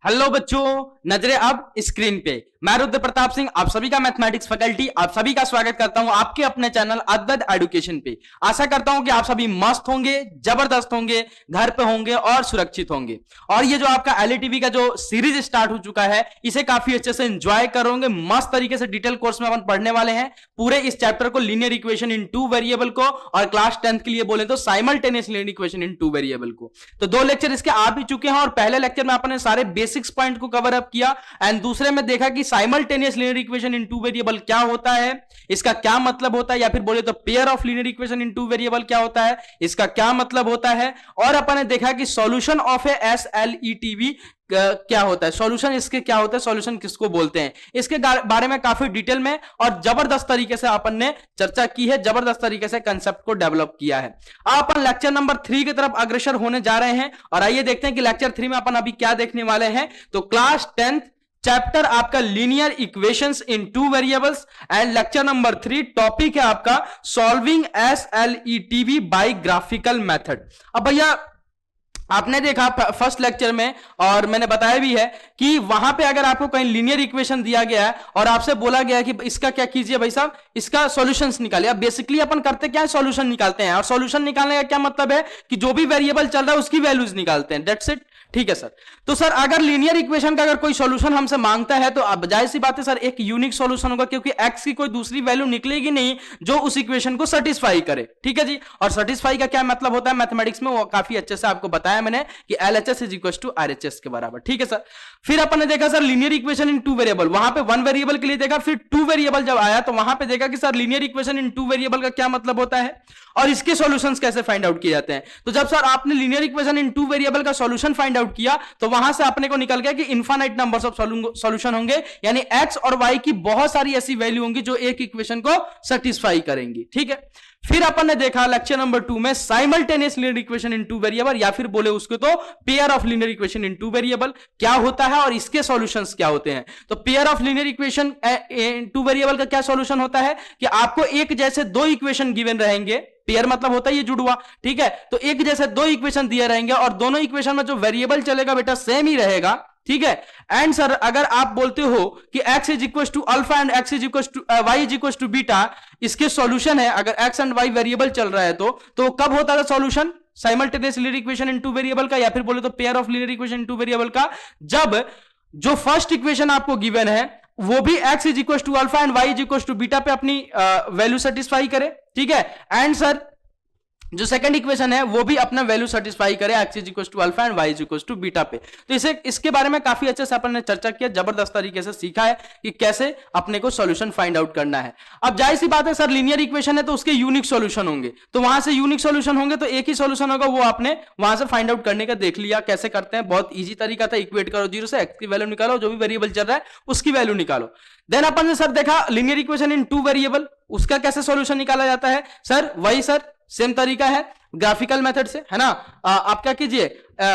Hello बच्चों, नजरें अब स्क्रीन पे। मैं रुद्र प्रताप सिंह आप सभी का मैथमेटिक्स फैकल्टी आप सभी का स्वागत करता हूं आपके अपने चैनल अद्वैत एजुकेशन पे। आशा करता हूं कि आप सभी मस्त होंगे, जबरदस्त होंगे, घर पे होंगे और सुरक्षित होंगे। और ये जो आपका एलईटीवी का जो सीरीज स्टार्ट हो चुका है, इसे काफी अच्छे से एंजॉय करोगे। मस्त तरीके से डिटेल कोर्स में अपन पढ़ने वाले हैं पूरे इस चैप्टर को, linear equation in two variable को, और क्लास 10th के लिए बोले तो simultaneous linear equation in two variable को। तो 2 लेक्चर इसके आ भी चुके हैं और पहले लेक्चर में अपने सारे बेसिक्स पॉइंट को कवर अप किया एंड दूसरे में देखा कि simultaneous linear equation in two variable क्या होता है, इसका क्या मतलब होता है, या फिर बोले तो pair of linear equation in two variable क्या होता है, इसका क्या मतलब होता है। और अपन ने देखा कि सॉल्यूशन ऑफ ए एसएलईटीवी क्या होता है, सॉल्यूशन इसके क्या होता है, सॉल्यूशन किसको बोलते हैं, इसके बारे में काफी डिटेल में और जबरदस्त तरीके से अपन ने चर्चा की है, जबरदस्त तरीके से कंसेप्ट को डेवलप किया है। अब अपन लेक्चर नंबर 3 की तरफ अग्रसर होने जा रहे हैं और आइए देखते हैं कि लेक्चर 3 में अपन अभी क्या देखने वाले हैं। तो क्लास 10th चैप्टर आपका linear equations in two variables and lecture number 3 topic है आपका सॉल्विंग एसएलईटीवी बाय ग्राफिकल मेथड। अब भैया आपने देखा फर्स्ट लेक्चर में और मैंने बताया भी है कि वहां पे अगर आपको कहीं लीनियर इक्वेशन दिया गया है और आपसे बोला गया है कि इसका क्या कीजिए भाई साहब, इसका सॉल्यूशंस निकालिए। अब बेसिकली अपन करते क्या है, सॉल्यूशन निकालते हैं। और सॉल्यूशन निकालने का क्या मतलब है कि जो भी वेरिएबल चल रहा है उसकी वैल्यूज निकालते हैं, दैट्स इट। ठीक है सर। तो सर अगर लीनियर इक्वेशन का अगर कोई सॉल्यूशन हमसे मांगता है तो अब जाहिर सी बात है सर एक यूनिक सॉल्यूशन होगा, क्योंकि एक्स की कोई दूसरी वैल्यू निकलेगी नहीं जो उस इक्वेशन को सेटिस्फाई करे। ठीक है जी। और सेटिस्फाई का क्या मतलब होता है मैथमेटिक्स में, वो काफी अच्छे से आपको बताया मैंने कि LHS is equal to RHS के बराबर। ठीक है सर। फिर अपन ने देखा sir linear equation in two variable, वहां पे 1 वेरिएबल के लिए देखा, फिर 2 वेरिएबल जब आया तो वहां पे देखा कि सर लीनियर इक्वेशन इन 2 वेरिएबल का क्या मतलब होता है और इसके सॉल्यूशंस कैसे फाइंड आउट किए जाते हैं। तो जब सर आपने लीनियर इक्वेशन इन 2 वेरिएबल का सॉल्यूशन फाइंड आउट किया तो वहां से अपने को निकल गया कि इनफाइनाइट नंबर्स ऑफ सॉल्यूशन होंगे, यानी x और y की बहुत सारी ऐसी वैल्यू होंगी जो एक इक्वेशन को सेटिस्फाई करेंगी। ठीक है। फिर अपन ने देखा लेक्चर नंबर 2 में simultaneous linear equation in two variable, या फिर बोले उसको तो pair of linear equation in two variable क्या होता है और इसके सॉल्यूशंस क्या होते हैं। तो pair of linear equation in two variable का क्या सॉल्यूशन होता है कि आपको एक जैसे 2 इक्वेशन गिवन रहेंगे। पेयर मतलब होता है ये जुड़वा। ठीक है। तो एक जैसे 2 इक्वेशन दिए रहेंगे और दोनों इक्वेशन में जो वेरिएबल चलेगा बेटा सेम ही रहेगा। ठीक है। एंड सर अगर आप बोलते हो कि x is equal to alpha and x is equal to y is equal to beta, इसके सॉल्यूशन है अगर x एंड y वेरिएबल चल रहा है तो कब होता है solution simultaneous linear equation in two variable का, या फिर बोले तो pair of linear equation in two variable का, जब जो फर्स्ट इक्वेशन आपको गिवन है वो भी x is equal to alpha and y is equal to beta पे अपनी वैल्यू सेटिस्फाई करे। ठीक है। एंड सर जो सेकंड इक्वेशन है वो भी अपना वैल्यू सेटिस्फाई करे x is equal to alpha and y is equal to beta पे। तो इसके बारे में काफी अच्छे से अपन ने चर्चा किया, जबरदस्त तरीके से सीखा है कि कैसे अपने को सॉल्यूशन फाइंड आउट करना है। अब जाहिर सी बात है सर लीनियर इक्वेशन है तो उसके यूनिक सॉल्यूशन होंगे, तो वहां से यूनिक सॉल्यूशन होंगे तो एक ही सॉल्यूशन होगा, वो आपने वहां से फाइंड आउट करने का देख लिया कैसे करते हैं। बहुत ईजी तरीका था, इक्वेट करो 0 से x की वैल्यू निकालो, जो भी वेरिएबल चल रहा है उसकी वैल्यू निकालो। देन अपन ने सर देखा लीनियर इक्वेशन इन 2 वेरिएबल, उसका कैसे सॉल्यूशन निकाला जाता है। सर वही सर सेम तरीका है ग्राफिकल मेथड से, है ना। आप क्या कीजिए,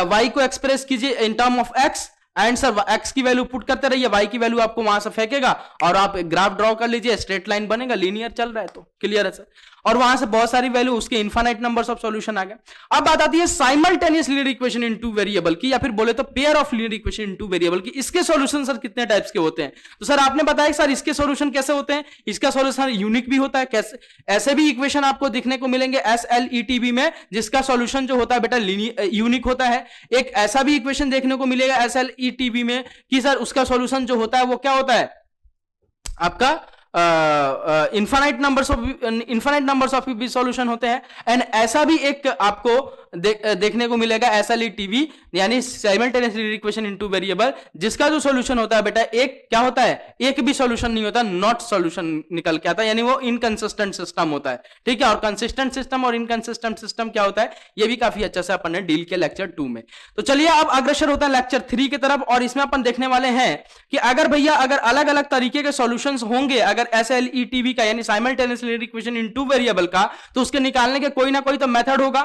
y को एक्सप्रेस कीजिए इन term of x and sir x की वैल्यू पुट करते रहिए, y की वैल्यू आपको वहां से फेंकेगा और आप ग्राफ ड्रॉ कर लीजिए, स्ट्रेट लाइन बनेगा, लीनियर चल रहा है तो क्लियर है सर। और वहां से बहुत सारी वैल्यू उसके इनफाइनाइट नंबर्स ऑफ सॉल्यूशन आ गए। अब बात आती है simultaneous linear equation in two variable की, या फिर बोले तो pair of linear equation in two variable की। इसके सॉल्यूशन सर कितने टाइप्स के होते हैं। तो सर आपने बताया सर इसके सॉल्यूशन कैसे होते हैं, इसका सॉल्यूशन यूनिक भी होता है। कैसे, ऐसे भी इक्वेशन आपको दिखने को मिलेंगे एसएलईटीवी में जिसका सॉल्यूशन जो होता है बेटा यूनिक होता है। एक ऐसा भी इक्वेशन देखने को मिलेगा एसएलईटीवी में कि सर उसका सॉल्यूशन जो होता है वो क्या होता है आपका इनफाइनाइट नंबर्स ऑफ भी सॉल्यूशन होते हैं। एंड ऐसा भी एक आपको देखने को मिलेगा एसएलईटीवी यानी simultaneous linear equation in two variable, जिसका जो सॉल्यूशन होता है बेटा एक क्या होता है, एक भी सॉल्यूशन नहीं होता, नॉट सॉल्यूशन निकल के आता है, यानी वो इनकंसिस्टेंट सिस्टम होता है। ठीक है। और कंसिस्टेंट सिस्टम और इनकंसिस्टेंट सिस्टम क्या होता है ये भी काफी अच्छा से अपन ने डील किया लेक्चर 2 में। तो चलिए अब अग्रसर होता है लेक्चर 3 की तरफ, और इसमें अपन देखने वाले हैं कि अगर भैया अगर अलग अलग तरीके के सॉल्यूशंस होंगे अगर एसएलईटीवी का यानी simultaneous linear equation in two variable का, तो उसके निकालने के कोई ना कोई तो मेथड होगा।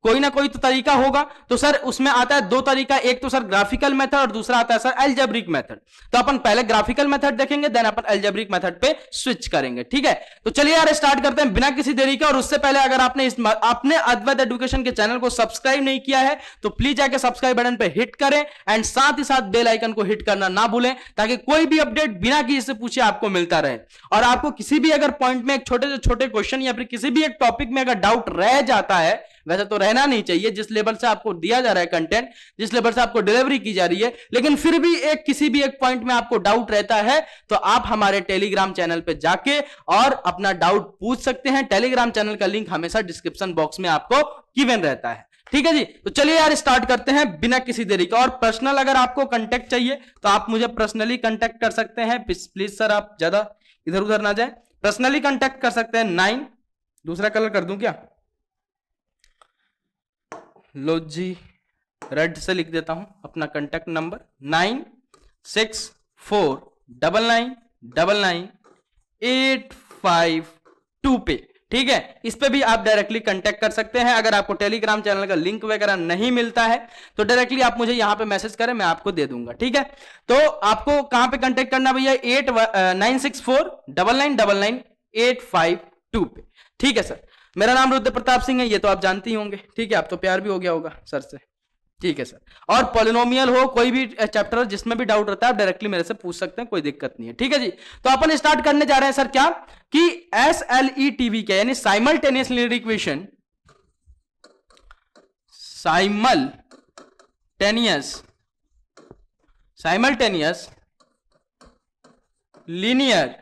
कोई ना कोई तो तरीका होगा। तो सर उसमें आता है दो तरीका, एक तो सर ग्राफिकल मेथड और दूसरा आता है सर अलजेब्रिक मेथड। तो अपन पहले ग्राफिकल मेथड देखेंगे, देन अपन अलजेब्रिक मेथड पे स्विच करेंगे, ठीक है। तो चलिए यार स्टार्ट करते हैं बिना किसी देरी के। और उससे पहले अगर आपने अद्वैत एजुकेशन के चैनल को सब्सक्राइब नहीं किया है तो प्लीज जाके सब्सक्राइब बटन पे हिट करें एंड साथ ही साथ बेल आइकन को हिट करना ना भूलें, ताकि कोई भी अपडेट बिना किसी से पूछे आपको मिलता रहे। और आपको किसी भी अगर पॉइंट में एक छोटे से छोटे क्वेश्चन या फिर किसी भी एक टॉपिक में अगर डाउट रह जाता है, वैसे तो रहना नहीं चाहिए, जिस लेवल से आपको दिया जा रहा है कंटेंट, जिस लेवल से आपको डिलीवरी की जा रही है, लेकिन फिर भी किसी भी एक पॉइंट में आपको डाउट रहता है तो आप हमारे टेलीग्राम चैनल पे जाके और अपना डाउट पूछ सकते हैं। टेलीग्राम चैनल का लिंक हमेशा डिस्क्रिप्शन बॉक्स में आपको गिवन रहता है, ठीक है जी। तो चलिए यार स्टार्ट करते हैं बिना किसी देरी का। और पर्सनल अगर आपको कांटेक्ट चाहिए तो आप मुझे पर्सनली कांटेक्ट कर सकते हैं। प्लीज सर आप ज्यादा इधर उधर ना जाए, पर्सनली कांटेक्ट कर सकते हैं। 9 दूसरा कलर कर दूं क्या, लो जी रेड से लिख देता हूं अपना कांटेक्ट नंबर 9649999852 पे, ठीक है। इस पे भी आप डायरेक्टली कांटेक्ट कर सकते हैं। अगर आपको टेलीग्राम चैनल का लिंक वगैरह नहीं मिलता है तो डायरेक्टली आप मुझे यहां पे मैसेज करें, मैं आपको दे दूंगा, ठीक है। तो आपको कहां पे कांटेक्ट करना भैया, 964999852 पे, ठीक है सर। मेरा नाम रुद्र प्रताप सिंह है, ये तो आप जानते ही होंगे, ठीक है। आप तो प्यार भी हो गया होगा सर से, ठीक है सर। और पॉलिनोमियल हो, कोई भी चैप्टर जिसमें भी डाउट रहता है आप डायरेक्टली मेरे से पूछ सकते हैं, कोई दिक्कत नहीं है, ठीक है जी। तो अपन स्टार्ट करने जा रहे हैं सर क्या कि SLETV के यानी simultaneous linear equation, simultaneous linear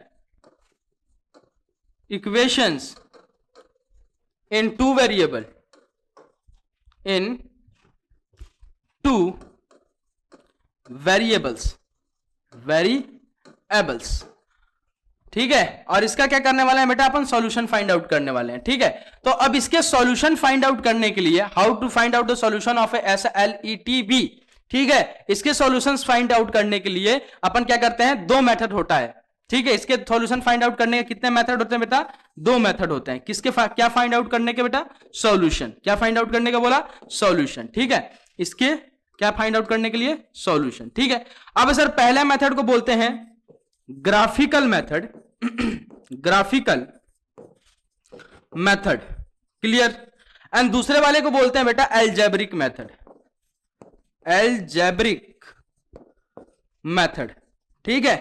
equations in two variables, ठीक है। और इसका क्या करने वाले हैं बेटा, अपन सॉल्यूशन फाइंड आउट करने वाले हैं, ठीक है। तो अब इसके सॉल्यूशन फाइंड आउट करने के लिए how to find out the solution of SLETV, ठीक है। इसके सॉल्यूशंस फाइंड आउट करने के लिए अपन क्या करते हैं, दो मेथड होता है, ठीक है। इसके सॉल्यूशन फाइंड आउट करने के कितने मेथड होते हैं बेटा, दो मेथड होते हैं। किसके क्या फाइंड आउट करने के बेटा, सॉल्यूशन। क्या फाइंड आउट करने का बोला, सॉल्यूशन, ठीक है। इसके क्या फाइंड आउट करने के लिए, सॉल्यूशन, ठीक है। अब सर पहले मेथड को बोलते हैं graphical method, graphical method, clear. And दूसरे वाले को बोलते हैं बेटा अलजेब्रिक मेथड, अलजेब्रिक मेथड, ठीक है।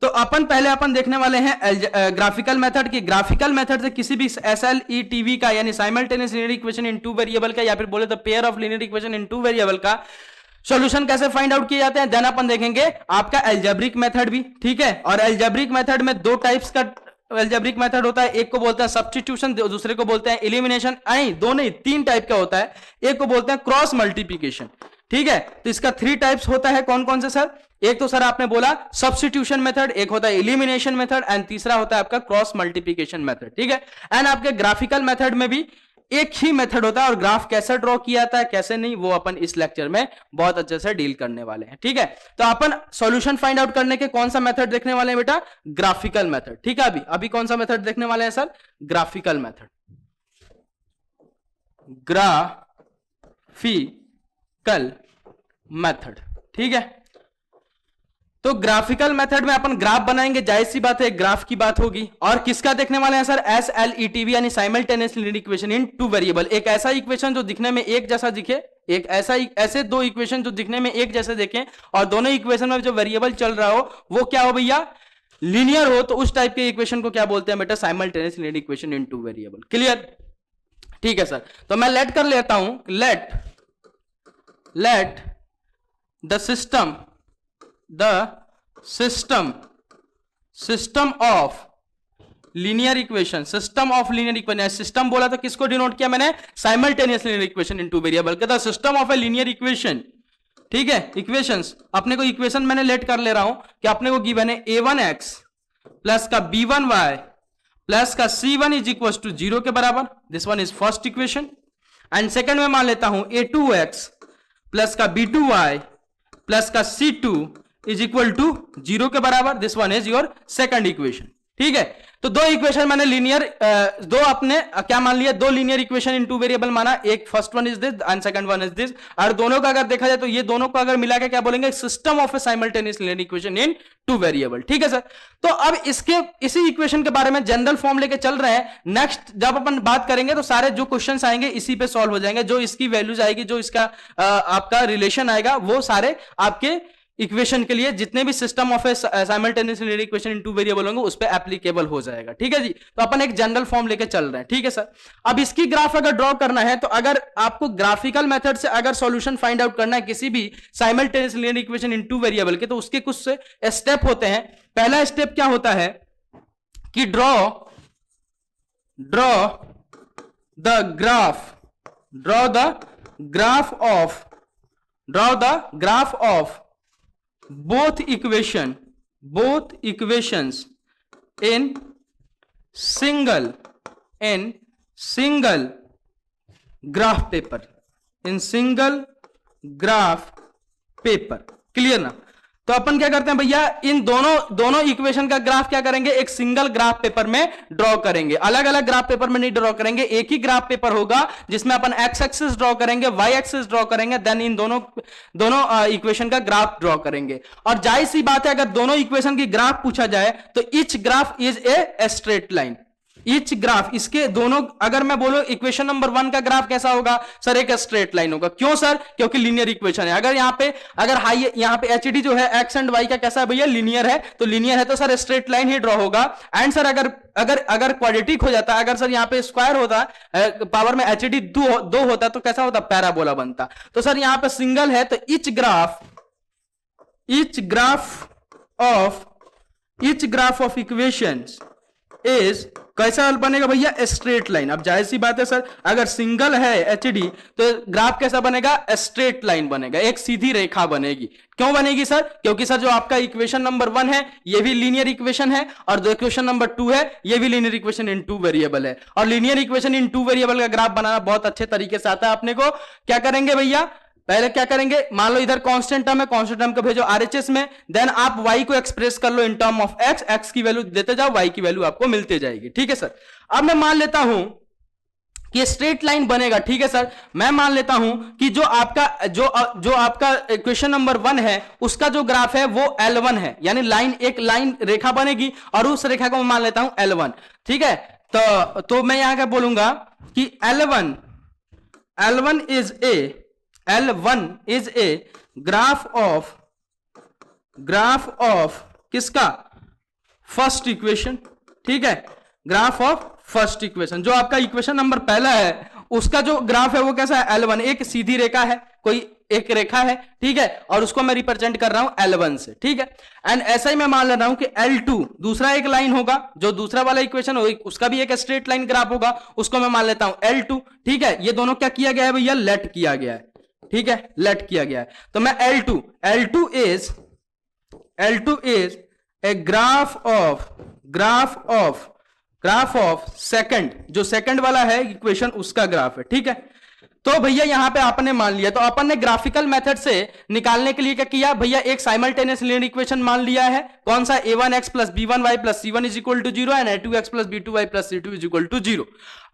तो अपन देखने वाले हैं ग्राफिकल मेथड की। ग्राफिकल मेथड से किसी भी SLETV का यानी simultaneous linear equation in two variable का, या फिर बोले तो pair of linear equation in two variable का सॉल्यूशन कैसे फाइंड आउट किए जाते हैं, देन अपन देखेंगे आपका अलजेब्रिक मेथड भी, ठीक है। और अलजेब्रिक मेथड में दो टाइप्स का अलजेब्रिक मेथड होता है, एक को बोलते हैं सब्स्टिट्यूशन, दूसरे को बोलते हैं एलिमिनेशन। दो नहीं, तीन टाइप का होता है। एक को बोलते हैं क्रॉस मल्टीप्लिकेशन, ठीक है। तो इसका 3 टाइप्स होता है, कौन कौन से सर, एक तो सर आपने बोला सब्स्टिट्यूशन मेथड, एक होता है एलिमिनेशन मेथड एंड तीसरा होता है आपका क्रॉस मल्टीप्लिकेशन मेथड, ठीक है। एंड आपके ग्राफिकल मेथड में भी एक ही मेथड होता है और ग्राफ कैसे ड्रॉ किया जाता है कैसे नहीं, वो अपन इस लेक्चर में बहुत अच्छे से डील करने वाले हैं, ठीक है। तो अपन सॉल्यूशन फाइंड आउट करने के कौन सा मेथड देखने वाले हैं बेटा, ग्राफिकल मेथड, ठीक है। अभी कौन सा मेथड देखने वाले हैं sir, graphical method, graphical method, ठीक है। तो ग्राफिकल मेथड में अपन ग्राफ बनाएंगे, जाहिर सी बात है ग्राफ की बात होगी। और किसका देखने वाले हैं सर, SLETV यानी simultaneous linear equation in two variable. एक ऐसा इक्वेशन जो दिखने में एक जैसा दिखे, एक ऐसे दो इक्वेशन जो दिखने में एक जैसे देखें और दोनों इक्वेशन में जो वेरिएबल चल रहा हो वो क्या हो भैया, लीनियर हो, तो उस टाइप के इक्वेशन को क्या बोलते हैं बेटा, simultaneous linear equation in two variable, clear, ठीक है सर। तो मैं लेट कर लेता हूं, let the system of linear equation, system बोला तो किसको डिनोट किया मैंने, simultaneous linear equation in two variable, the system of a linear equation, ठीक है। इक्वेशंस, अपने को इक्वेशन मैंने लेट कर ले रहा हूं कि अपने को गिवन है a1x प्लस का b1y प्लस का c1 इज इक्वल टू 0 के बराबर, this one is first equation. And second में मान लेता हूं a2x प्लस का b2y प्लस का c2 इज इक्वल टू 0 के बराबर, this one is your second equation, ठीक है। तो दो इक्वेशन मैंने लीनियर, दो अपने क्या मान लिया, दो linear equation in two variable माना, एक first one is this and second one is this, और दोनों का अगर देखा जाए तो ये दोनों को अगर मिला के क्या बोलेंगे, system of A simultaneous linear equation in two variable. ठीक है सर। तो अब इसके इसी इक्वेशन के बारे में जनरल फॉर्म लेके चल रहे हैं। नेक्स्ट जब अपन बात करेंगे तो सारे जो क्वेश्चंस आएंगे इसी पे सॉल्व हो जाएंगे, जो इसकी वैल्यूज आएगी, जो इसका आपका रिलेशन आएगा, वो सारे आपके इक्वेशन के लिए जितने भी system of A simultaneous linear equation in two variable होंगे उस पे एप्लीकेबल हो जाएगा। ठीक है जी। तो अपन एक जनरल फॉर्म लेके चल रहे हैं। ठीक है सर। अब इसकी ग्राफ अगर ड्रॉ करना है तो अगर आपको ग्राफिकल मेथड से अगर सॉल्यूशन फाइंड आउट करना है किसी भी simultaneous linear equation in two variable के, तो उसके कुछ स्टेप होते हैं। पहला स्टेप क्या होता है कि draw the graph of both equations in single graph paper, clear ना। तो अपन क्या करते हैं भैया, इन दोनों इक्वेशन का ग्राफ क्या करेंगे, एक सिंगल ग्राफ पेपर में ड्रॉ करेंगे। अलग अलग ग्राफ पेपर में नहीं ड्रॉ करेंगे, एक ही ग्राफ पेपर होगा जिसमें अपन एक्स एक्सिस ड्रॉ करेंगे, वाई एक्सिस ड्रॉ करेंगे, देन इन दोनों इक्वेशन का ग्राफ ड्रॉ करेंगे। और जाहिर सी बात है अगर दोनों इक्वेशन की ग्राफ पूछा जाए तो each graph is a straight line. Each graph, इसके दोनों, अगर मैं बोलूं इक्वेशन नंबर 1 का ग्राफ कैसा होगा सर, एक स्ट्रेट लाइन होगा। क्यों सर, क्योंकि लीनियर इक्वेशन है। अगर यहाँ पे एचडी जो है एक्स एंड वाई का कैसा है भैया, लीनियर है, तो लीनियर है तो सर स्ट्रेट लाइन ही ड्रॉ होगा। एंड सर अगर क्वाड्रेटिक हो जाता, अगर सर यहाँ पे स्क्वायर होता, पावर में एचडी 2 होता तो कैसा होता, पैराबोला बनता। तो सर यहाँ पे सिंगल है तो each graph of equations is कैसा बनेगा भैया, स्ट्रेट लाइन। अब जाहिर सी बात है सर, अगर सिंगल है एचडी तो ग्राफ कैसा बनेगा, स्ट्रेट लाइन बनेगा, एक सीधी रेखा बनेगी। क्यों बनेगी सर, क्योंकि सर जो आपका इक्वेशन नंबर 1 है ये भी लीनियर इक्वेशन है, और जो इक्वेशन नंबर 2 है ये भी linear equation in two variable है। और linear equation in two variable का ग्राफ बनाना बहुत अच्छे तरीके से आता है अपने को। क्या करेंगे भैया, पहले क्या करेंगे, मान लो इधर कांस्टेंट टर्म है, कांस्टेंट टर्म को भेजो आरएचएस में, देन आप y को एक्सप्रेस कर लो in term of x, x की वैल्यू देते जाओ, y की वैल्यू आपको मिलते जाएगी। ठीक है सर। अब मैं मान लेता हूं कि स्ट्रेट लाइन बनेगा। ठीक है सर। मैं मान लेता हूं कि जो आपका इक्वेशन नंबर 1 है उसका जो ग्राफ है वो L1 है, यानी एक लाइन रेखा बनेगी और उस रेखा को मैं मान लेता हूं L1। ठीक है। तो मैं यहां क्या बोलूंगा कि L1 is a graph of किसका, फर्स्ट इक्वेशन। ठीक है, ग्राफ ऑफ फर्स्ट इक्वेशन। जो आपका इक्वेशन नंबर पहला है उसका जो ग्राफ है वो कैसा है, L1, एक सीधी रेखा है, कोई एक रेखा है। ठीक है, और उसको मैं रिप्रेजेंट कर रहा हूं L1 से। ठीक है। एंड ऐसा ही मैं मान ले रहा हूं कि L2 दूसरा एक लाइन होगा, जो दूसरा वाला इक्वेशन होगा उसका भी एक स्ट्रेट लाइन ग्राफ होगा, उसको मैं मान लेता हूं L2। ठीक है। ये दोनों क्या किया गया है भैया, लेट किया गया है। ठीक है, लेट किया गया है। तो मैं L2 is a graph of second, जो सेकंड वाला है इक्वेशन उसका ग्राफ है। ठीक है। तो भैया यहां पे आपने मान लिया, तो अपन ने ग्राफिकल मेथड से निकालने के लिए क्या किया भैया, एक साइमल्टेनियस लीनियर इक्वेशन मान लिया है। कौन सा, a1x plus b1y plus c1 is equal to 0 and a2x plus b2y plus c2 is equal to 0।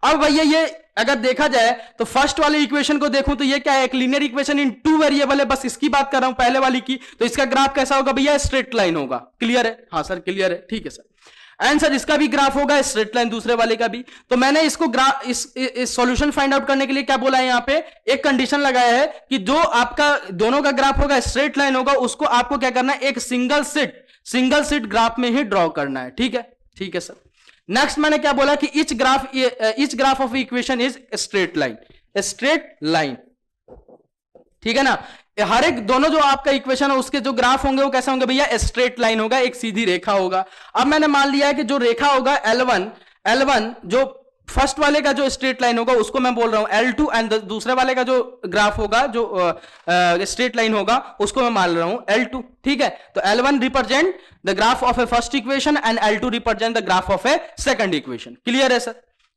अब भैया ये अगर देखा जाए तो फर्स्ट वाले इक्वेशन को देखूं तो ये क्या है, एक linear equation in two variable है, बस इसकी बात कर रहा हूं पहले वाली की। तो इसका ग्राफ कैसा होगा भैया, स्ट्रेट लाइन होगा। क्लियर है, हाँ सर क्लियर है। ठीक है सर। एंड सर इसका भी ग्राफ होगा स्ट्रेट लाइन, दूसरे वाले का भी। तो मैंने इसको इस सॉल्यूशन फाइंड आउट करने के लिए क्या बोला है, यहाँ पे एक कंडीशन लगाया है कि जो आपका दोनों का ग्राफ होगा स्ट्रेट लाइन होगा, उसको आपको क्या करना है, एक सिंगल सीट ग्राफ में ही ड्रॉ करना है। ठीक है। ठीक है सर। नेक्स्ट मैंने क्या बोला कि each graph of equation is straight line. ठीक है ना। हर एक दोनों जो आपका इक्वेशन है उसके जो ग्राफ होंगे वो कैसे होंगे भैया, स्ट्रेट लाइन होगा, एक सीधी रेखा होगा। अब मैंने मान लिया है कि जो रेखा होगा L1 जो फर्स्ट वाले का जो स्ट्रेट लाइन होगा उसको मैं बोल रहा हूं L2, एंड दूसरे वाले का जो ग्राफ होगा, जो स्ट्रेट लाइन होगा, उसको मैं मान रहा हूं L2। ठीक है। तो L1 represent the graph of A first equation and L2 represent the graph of A second equation. Clear है सर,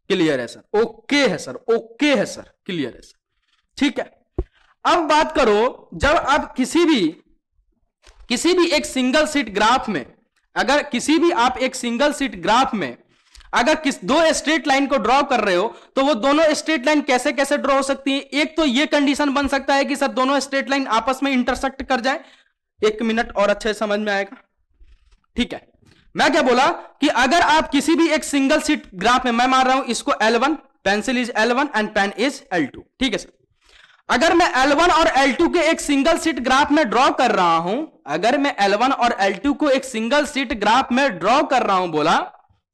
क्लियर है सर, ओके है सर, ओके है सर, क्लियर है सर। ठीक है। अब बात करो, जब आप किसी भी एक सिंगल सीट ग्राफ में अगर किसी भी आप एक सिंगल सीट ग्राफ में अगर दो स्ट्रेट लाइन को ड्रॉ कर रहे हो तो वो दोनों स्ट्रेट लाइन कैसे कैसे ड्रॉ हो सकती है। एक तो ये कंडीशन बन सकता है कि सर दोनों स्ट्रेट लाइन आपस में इंटरसेक्ट कर जाए। एक मिनट और अच्छे से समझ में आएगा, ठीक है। मैं क्या बोला कि अगर आप किसी भी एक सिंगल सीट ग्राफ में, मैं मान रहा हूं इसको L1, pencil is L1 and pen is L2, ठीक है सर। अगर मैं L1 और L2 के एक सिंगल सीट ग्राफ में ड्रॉ कर रहा हूं, अगर मैं L1 और L2 को एक सिंगल सीट ग्राफ में ड्रॉ कर रहा हूं बोला,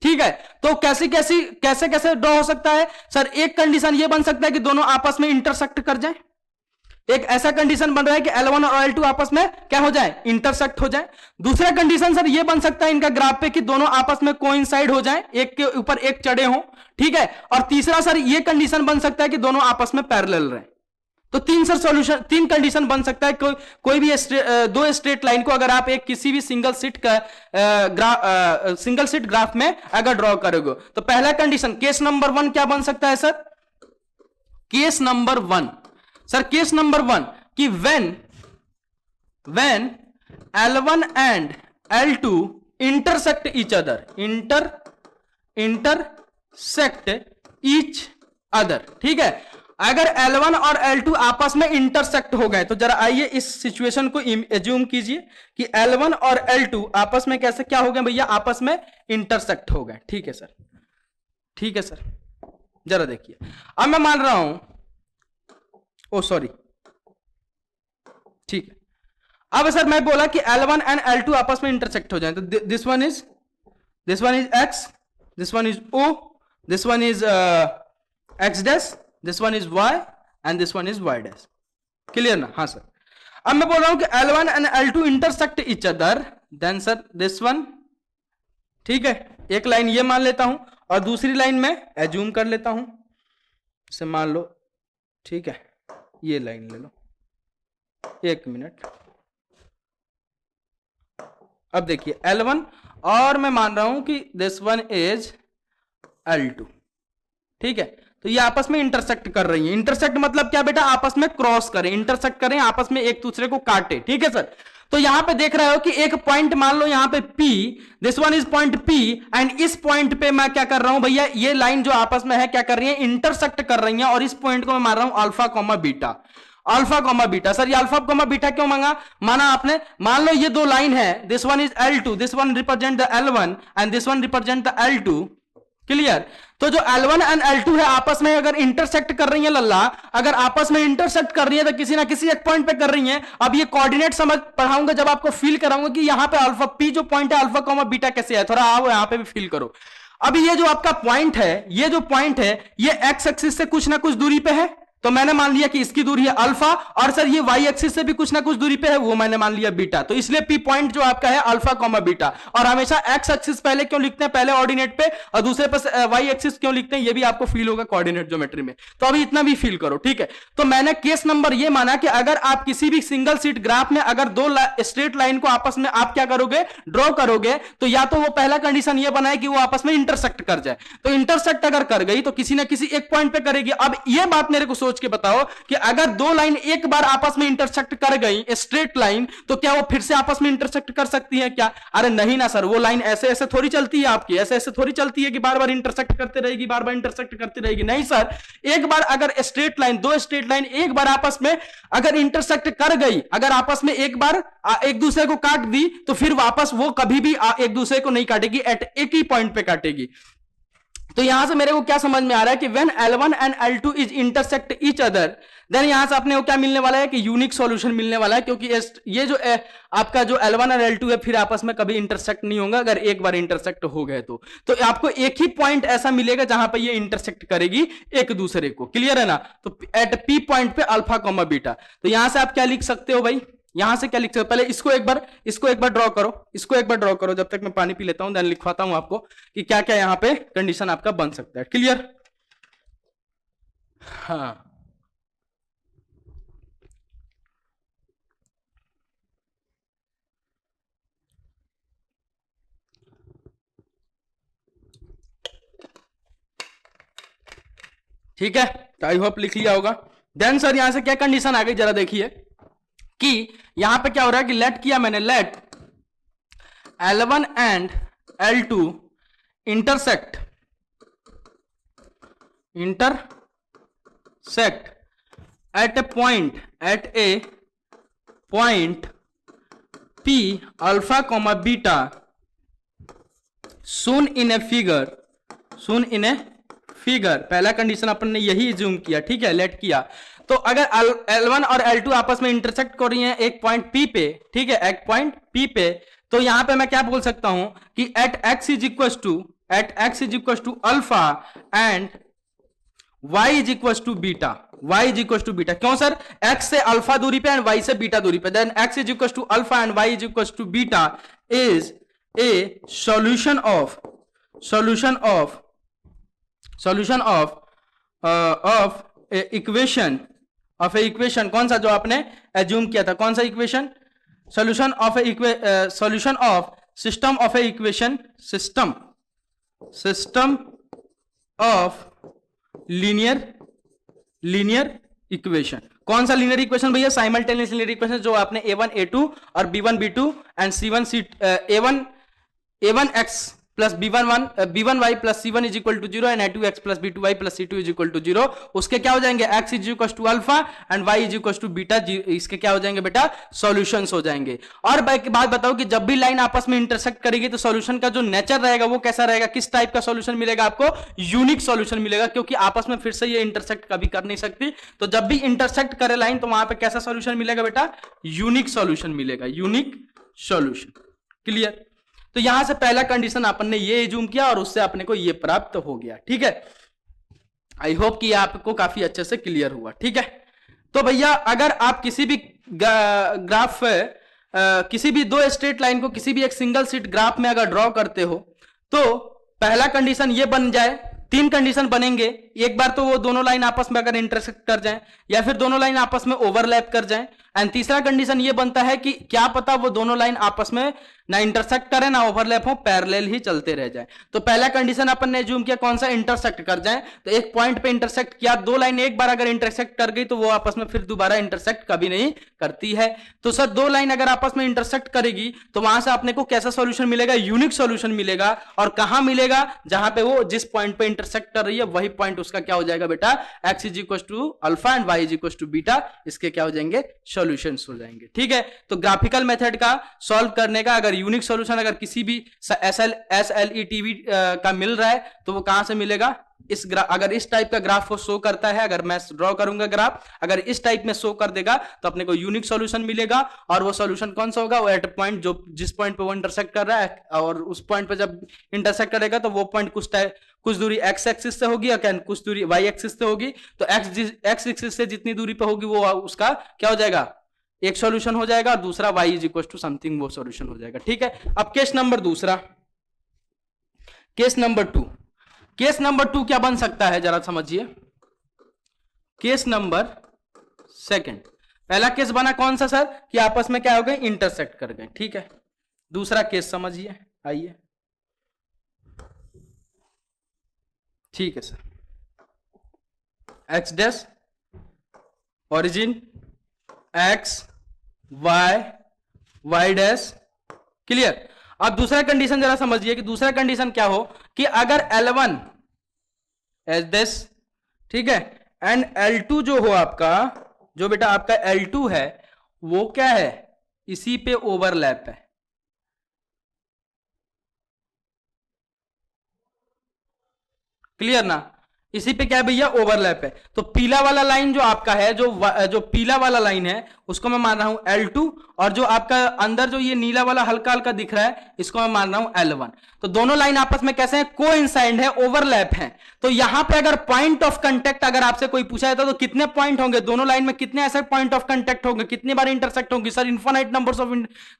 ठीक है, तो कैसे कैसे ड्रॉ हो सकता है सर। एक कंडीशन ये बन सकता है कि दोनों आपस में इंटरसेक्ट कर जाए। एक ऐसा कंडीशन बन रहा है कि L1 और L2 आपस में क्या हो जाए, इंटरसेक्ट हो जाए। दूसरा कंडीशन सर ये बन सकता है इनका ग्राफ पे कि दोनों आपस में कोइंसाइड हो जाए, एक के ऊपर एक चढ़े हों, ठीक है। और तीसरा सर ये कंडीशन बन सकता है कि दोनों आपस में पैरेलल रहें। तो तीन कंडीशन बन सकता है। कोई भी दो स्ट्रेट लाइन को अगर आप एक किसी भी सिंगल सीट ग्राफ में अगर ड्रॉ करोगे तो पहला कंडीशन केस नंबर 1 क्या बन सकता है sir. Case number 1 sir, case number 1 कि when L1 and L2 intersect each other, ठीक है। अगर L1 और L2 आपस में इंटरसेक्ट हो गए तो जरा आइए इस सिचुएशन को एज्यूम कीजिए कि L1 और L2 आपस में कैसे क्या हो गए भैया, आपस में इंटरसेक्ट हो गए, ठीक है सर, ठीक है सर। जरा देखिए, अब मैं मान रहा हूं, ओ सॉरी, ठीक है। अब सर मैं बोला कि L1 एंड L2 आपस में इंटरसेक्ट हो जाए तो this one is X, this one is O, this one is X dash, this one is Y and this one is Y dash. Clear ना? हाँ सर। अब मैं बोल रहा हूं कि L1 and L2 intersect each other, then sir this one, ठीक है। एक लाइन ये मान लेता हूं और दूसरी लाइन में एज्यूम कर लेता हूं, इसे मान लो, ठीक है। ये लाइन ले लो, एक मिनट। अब देखिए L1 और मैं मान रहा हूं कि दिस वन इज L2, ठीक है। तो ये आपस में इंटरसेक्ट कर रही है। इंटरसेक्ट मतलब क्या बेटा, आपस में क्रॉस करें, इंटरसेक्ट करें, आपस में एक दूसरे को काटे, ठीक है सर। तो यहां पे देख रहे हो कि एक पॉइंट मान लो यहां पे P, this one is point P and इस पॉइंट पे मैं क्या कर रहा हूं भैया, ये लाइन जो आपस में है क्या कर रही है, इंटरसेक्ट कर रही है। और इस पॉइंट को मैं मान रहा हूं alpha comma beta, alpha comma beta. Sir ये अल्फा कॉमा बीटा क्यों माना आपने, मान लो ये दो लाइन है, this one is L2, this one represent the L1 and this one represent the L2, clear. तो जो L1 एंड L2 है आपस में अगर इंटरसेक्ट कर रही है लल्ला, अगर आपस में इंटरसेक्ट कर रही है तो किसी ना किसी एक पॉइंट पे कर रही है। अब ये कोऑर्डिनेट समझ पढ़ाऊंगा जब आपको फील कराऊंगा कि यहां पे अल्फा P जो पॉइंट है अल्फा कॉमा बीटा कैसे है, थोड़ा आओ यहां पे भी फील करो। अभी ये जो आपका पॉइंट है, ये जो पॉइंट है ये एक्स एक्सिस से कुछ ना कुछ दूरी पे है, तो मैंने मान लिया कि इसकी दूरी है अल्फा, और सर ये वाई एक्सिस से भी कुछ ना कुछ दूरी पे है, वो मैंने मान लिया बीटा। तो इसलिए पी पॉइंट जो आपका है अल्फा कॉमा बीटा। और हमेशा एक्स एक्सिस पहले क्यों लिखते हैं, पहले ऑर्डिनेट पे, और दूसरे पर वाई एक्सिस क्यों लिखते हैं, ये भी आपको फील होगा कोऑर्डिनेट ज्योमेट्री में। तो अभी इतना भी फील करो, ठीक है। तो मैंने केस नंबर ये माना कि अगर आप किसी भी सिंगल सीट ग्राफ में अगर दो स्ट्रेट लाइन को आपस में आप क्या करोगे, ड्रॉ करोगे, तो या तो वो पहला कंडीशन ये बनाए कि वो आपस में इंटरसेक्ट कर जाए। तो इंटरसेक्ट अगर कर गई तो किसी ना किसी एक पॉइंट पे करेगी। अब ये बात मेरे को सोच के बताओ कि अगर दो लाइन एक बार आपस में इंटरसेक्ट कर गई स्ट्रेट लाइन, तो क्या वो फिर से आपस में इंटरसेक्ट कर सकती है क्या? अरे नहीं ना सर, वो लाइन ऐसे ऐसे थोड़ी चलती है आपकी, ऐसे ऐसे थोड़ी चलती है कि बार बार इंटरसेक्ट करते रहेगी, बार बार इंटरसेक्ट करती रहेगी। नहीं सर, एक बार अगर स्ट्रेट लाइन, दो स्ट्रेट लाइन एक बार आपस में अगर इंटरसेक्ट कर गई, अगर आपस में एक बार एक दूसरे को काट दी, तो फिर वापस वो कभी भी एक दूसरे को नहीं काटेगी, एट एक ही पॉइंट पे काटेगी। तो यहां से मेरे को क्या समझ में आ रहा है कि when L1 and L2 is intersect each other, then यहां से अपने को क्या मिलने वाला है कि यूनिक सॉल्यूशन मिलने वाला है, क्योंकि ये जो आपका जो L1 और L2 है फिर आपस में कभी इंटरसेक्ट नहीं होगा अगर एक बार इंटरसेक्ट हो गए तो आपको एक ही पॉइंट ऐसा मिलेगा जहां पर ये इंटरसेक्ट करेगी एक दूसरे को। क्लियर है ना? तो एट P पॉइंट पे अल्फा कॉमा बीटा। तो यहां से आप क्या लिख सकते हो भाई, यहां से क्या लिख सकते हो, पहले इसको एक बार ड्रॉ करो, इसको एक बार ड्रॉ करो, जब तक मैं पानी पी लेता हूं, देन लिखवाता हूं आपको कि क्या क्या यहां पे कंडीशन आपका बन सकता है। क्लियर? हाँ, ठीक है, तो आई होप लिख लिया होगा। देन सर यहां से क्या कंडीशन आ गई, जरा देखिए कि यहां पे क्या हो रहा है कि लेट किया मैंने, L1 and L2 intersect at a point P alpha comma beta shown in a figure. पहला कंडीशन अपन ने यही जूम किया, ठीक है, लेट किया। तो अगर L1 और L2 आपस में इंटरसेक्ट कर रही हैं एक पॉइंट P पे, ठीक है, एक पॉइंट P पे, तो यहां पे मैं क्या बोल सकता हूं कि at x is equal to alpha and y is equal to beta. क्यों सर? x से अल्फा दूरी पे एंड y से बीटा दूरी पे, then x is equal to alpha and y is equal to beta is a solution of equation कौन सा जो आपने एज्यूम किया था, कौन सा equation? Solution of system of a equation, system of linear equation. कौन सा लीनियर इक्वेशन भैया? साइमल्टेनियस लीनियर इक्वेशन जो आपने a1 a2 और b1 b2 and c1 a1x plus b1 y plus c1 is equal to 0 and a2x plus b2 y plus c2 is equal to 0, उसके क्या हो जाएंगे? x is equal to alpha and y is equal to beta, इसके क्या हो जाएंगे बेटा? Solutions हो जाएंगे। और बाकी बात बताओ कि जब भी लाइन आपस में इंटरसेक्ट करेगी तो सॉल्यूशन का जो नेचर रहेगा वो कैसा रहेगा? किस टाइप का सॉल्यूशन मिलेगा आपको? यूनिक सॉल्यूशन मिलेगा, क्योंकि आपस में फिर से ये इंटरसेक्ट कभी कर नहीं सकती। तो जब भी इंटरसेक्ट करे लाइन तो वहां पे कैसा सॉल्यूशन मिलेगा बेटा? यूनिक सॉल्यूशन मिलेगा, यूनिक सॉल्यूशन। क्लियर? तो यहां से पहला कंडीशन अपन ने ये जूम किया और उससे अपने को ये प्राप्त हो गया, ठीक है। आई होप कि आपको काफी अच्छे से क्लियर हुआ, ठीक है। तो भैया अगर आप किसी भी ग्राफ किसी भी दो स्ट्रेट लाइन को किसी भी एक सिंगल शीट ग्राफ में अगर ड्रॉ करते हो तो पहला कंडीशन ये बन जाए, तीन कंडीशन बनेंगे। एक बार तो वो दोनों लाइन आपस में अगर इंटरसेक्ट कर जाएं या फिर दोनों लाइन आपस में ओवरलैप कर जाएं, एंड तीसरा कंडीशन ये बनता है कि क्या पता वो दोनों लाइन आपस में ना इंटरसेक्ट करें ना ओवरलैप हो, पैरेलल ही चलते रह जाए। तो पहला कंडीशन अपन ने जूम किया कौन सा? इंटरसेक्ट कर जाए। तो एक पॉइंट पे इंटरसेक्ट किया, दो लाइन एक बार अगर इंटरसेक्ट कर गई तो वो आपस में फिर दोबारा इंटरसेक्ट कभी नहीं करती है। तो सर दो लाइन अगर आपस में इंटरसेक्ट करेगी तो वहां से अपने को कैसा सॉल्यूशन मिलेगा? यूनिक सॉल्यूशन मिलेगा। और कहां मिलेगा? जहां पे वो जिस पॉइंट पे इंटरसेक्ट कर रही है वही पॉइंट उसका क्या हो जाएगा बेटा? x is equal to alpha and y is equal to beta, इसके क्या हो जाएंगे? सॉल्यूशंस हो जाएंगे, ठीक है। तो ग्राफिकल मेथड का सॉल्व करने का अगर यूनिक सॉल्यूशन अगर किसी भी SLETV का मिल रहा है तो वो कहां से मिलेगा? अगर इस टाइप का ग्राफ को शो करता है, अगर मैं ड्रॉ करूंगा ग्राफ, अगर इस टाइप में शो कर देगा तो अपने को यूनिक सॉल्यूशन मिलेगा। और वो सॉल्यूशन कौन सा होगा? वो एट पॉइंट जो जिस पॉइंट पे वो इंटरसेक्ट कर रहा है, और उस पॉइंट पे जब इंटरसेक्ट करेगा तो वो पॉइंट कुछ दूरी x एक्सिस से होगी और कुछ दूरी y एक्सिस से होगी। तो x एक्सिस से जितनी दूरी पे होगी वो उसका क्या हो जाएगा? एक सॉल्यूशन हो जाएगा और दूसरा y is equal to something वो सॉल्यूशन हो जाएगा, ठीक है। अब केस नंबर दूसरा, केस नंबर टू क्या बन सकता है जरा समझिए। केस नंबर सेकंड, पहला केस बना कौन सा सर? कि आपस में क्या हो गए? इंटरसेक्ट कर गए, ठीक है। दूसरा केस समझिए, आइए। ठीक है sir, x dash origin x y dash, clear. अब दूसरा कंडीशन जरा समझिए कि दूसरा कंडीशन क्या हो कि अगर L1 एच डैश, ठीक है, एंड L2 जो हो आपका, जो बेटा आपका L2 है वो क्या है? इसी पे ओवरलैप है, क्लियर ना? इसी पे क्या है भैया? ओवरलैप है। तो पीला वाला लाइन जो आपका है, जो पीला वाला लाइन है उसको मैं मान रहा हूं L2, और जो आपका अंदर जो ये नीला वाला हल्का हल्का दिख रहा है इसको मैं मान रहा हूं L1। तो दोनों लाइन आपस में कैसे हैं? कोइंसाइड है, ओवरलैप है। तो यहां पे अगर पॉइंट ऑफ कांटेक्ट अगर आपसे कोई पूछा जाता तो कितने पॉइंट होंगे दोनों लाइन में? कितने ऐसे पॉइंट ऑफ कांटेक्ट होंगे? कितनी बार इंटरसेक्ट होंगे? Sir infinite numbers of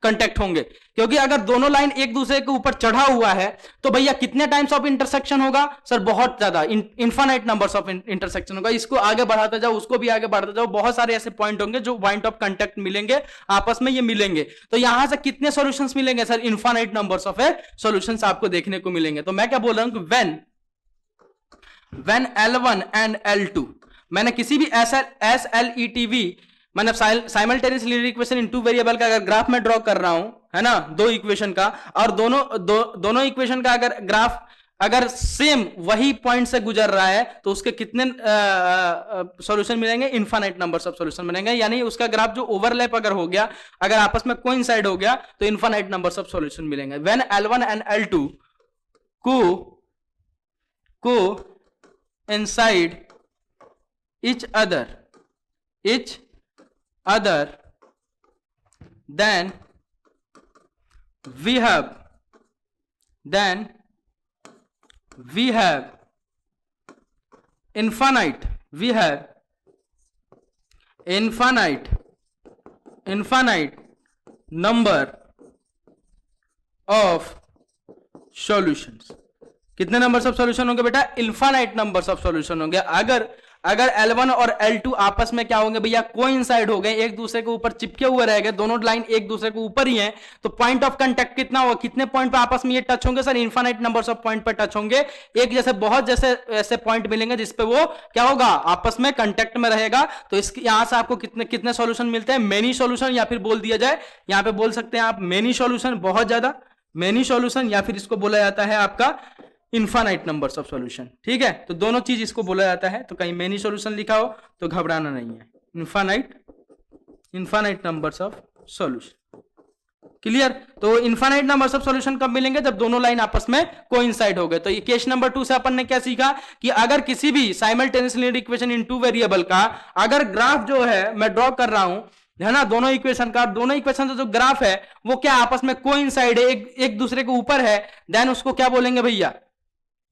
contact होंगे, क्योंकि अगर दोनों लाइन एक दूसरे के ऊपर चढ़ा हुआ है तो भैया कितने टाइम्स ऑफ इंटरसेक्शन होगा? सर बहुत ज्यादा, इनफाइनाइट नंबर्स ऑफ इंटरसेक्शन होगा। इसको आगे बढ़ाते जाओ, उसको भी आगे बढ़ाते जाओ, बहुत सारे ऐसे पॉइंट होंगे जो पॉइंट ऑफ कांटेक्ट मिलेंगे, आपस में ये मिलेंगे। तो यहां से कितने सॉल्यूशंस मिलेंगे? Sir infinite numbers of solutions आपको देखने को मिलेंगे। तो मैं क्या बोल रहा हूं कि when L1 and L2, मैंने किसी भी SLETV मैंने simultaneous linear equation in two variable का अगर ग्राफ में ड्रॉ कर रहा हूं, है ना, दो इक्वेशन का, और दोनों इक्वेशन का अगर ग्राफ अगर सेम वही पॉइंट से गुजर रहा है तो उसके कितने सॉल्यूशन मिलेंगे, इनफाइनाइट नंबर्स ऑफ सॉल्यूशन मिलेंगे। यानी उसका ग्राफ जो ओवरलैप अगर हो गया, अगर आपस में कोइंसाइड हो गया तो इनफाइनाइट नंबर्स ऑफ सॉल्यूशन मिलेंगे। व्हेन L1 एंड L2 को inside each other then we have infinite number of solutions। कितने नंबर्स ऑफ सॉल्यूशन होंगे बेटा, इनफाइनाइट नंबर्स ऑफ सॉल्यूशन होंगे। अगर L1 और L2 आपस में क्या होंगे भैया, कोइंसाइड हो गए, एक दूसरे के ऊपर चिपके हुए रह गए, दोनों लाइन एक दूसरे के ऊपर ही हैं, तो पॉइंट ऑफ कांटेक्ट कितना होगा, कितने पॉइंट पे आपस में ये टच होंगे sir, infinite numbers of point पे टच होंगे। एक जैसे बहुत जैसे ऐसे पॉइंट मिलेंगे जिसपे वो क्या होगा, आपस में कांटेक्ट में रहेगा। तो इसके यहां से आपको कितने सॉल्यूशन मिलते हैं, मेनी सॉल्यूशन, या फिर बोल दिया जाए यहां पे बोल सकते हैं आप मेनी सॉल्यूशन, बहुत ज्यादा मेनी सॉल्यूशन, या फिर इसको बोला जाता है आपका इनफाइनाइट नंबर्स ऑफ सॉल्यूशन। ठीक है, तो दोनों चीज इसको बोला जाता है। तो कहीं मेनी सॉल्यूशन लिखा हो तो घबराना नहीं है, infinite numbers of solution. Clear. तो इनफाइनाइट नंबर्स ऑफ सॉल्यूशन कब मिलेंगे, जब दोनों लाइन आपस में कोइंसाइड हो गए। तो ये केस नंबर 2 से अपन ने क्या सीखा कि अगर किसी भी simultaneous linear equation in two variable का अगर ग्राफ जो है मैं ड्रॉ कर रहा हूं, है ना, दोनों इक्वेशन का, दोनों इक्वेशन का जो ग्राफ है वो क्या आपस में कोइंसाइड है, एक दूसरे के ऊपर है, देन उसको क्या बोलेंगे भैया,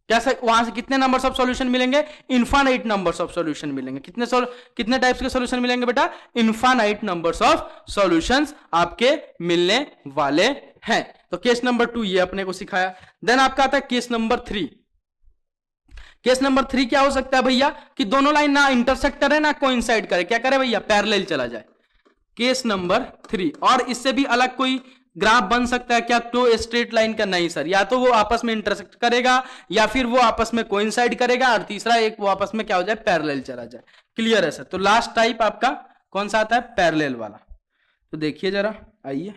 कैसे, वहां से कितने नंबर्स ऑफ सॉल्यूशन मिलेंगे, इनफाइनाइट नंबर्स ऑफ सॉल्यूशन मिलेंगे। कितने टाइप्स के सॉल्यूशन मिलेंगे बेटा, इनफाइनाइट नंबर्स ऑफ सॉल्यूशंस आपके मिलने वाले हैं। तो केस नंबर 2 ये अपने को सिखाया। देन आपका आता है केस नंबर 3। केस नंबर 3 क्या हो सकता है भैया, कि दोनों लाइन ना इंटरसेक्ट करे ना कोइंसाइड करे, क्या करे भैया, पैरेलल चला जाए। केस नंबर 3, और इससे भी अलग कोई ग्राफ बन सकता है क्या, तो स्ट्रेट लाइन का नहीं सर, या तो वो आपस में इंटरसेक्ट करेगा या फिर वो आपस में कोइंसाइड करेगा, और तीसरा एक वो आपस में क्या हो जाए, पैरेलल चला जाए। क्लियर है सर। तो लास्ट टाइप आपका कौन सा आता है, पैरेलल वाला। तो देखिए जरा, आइए,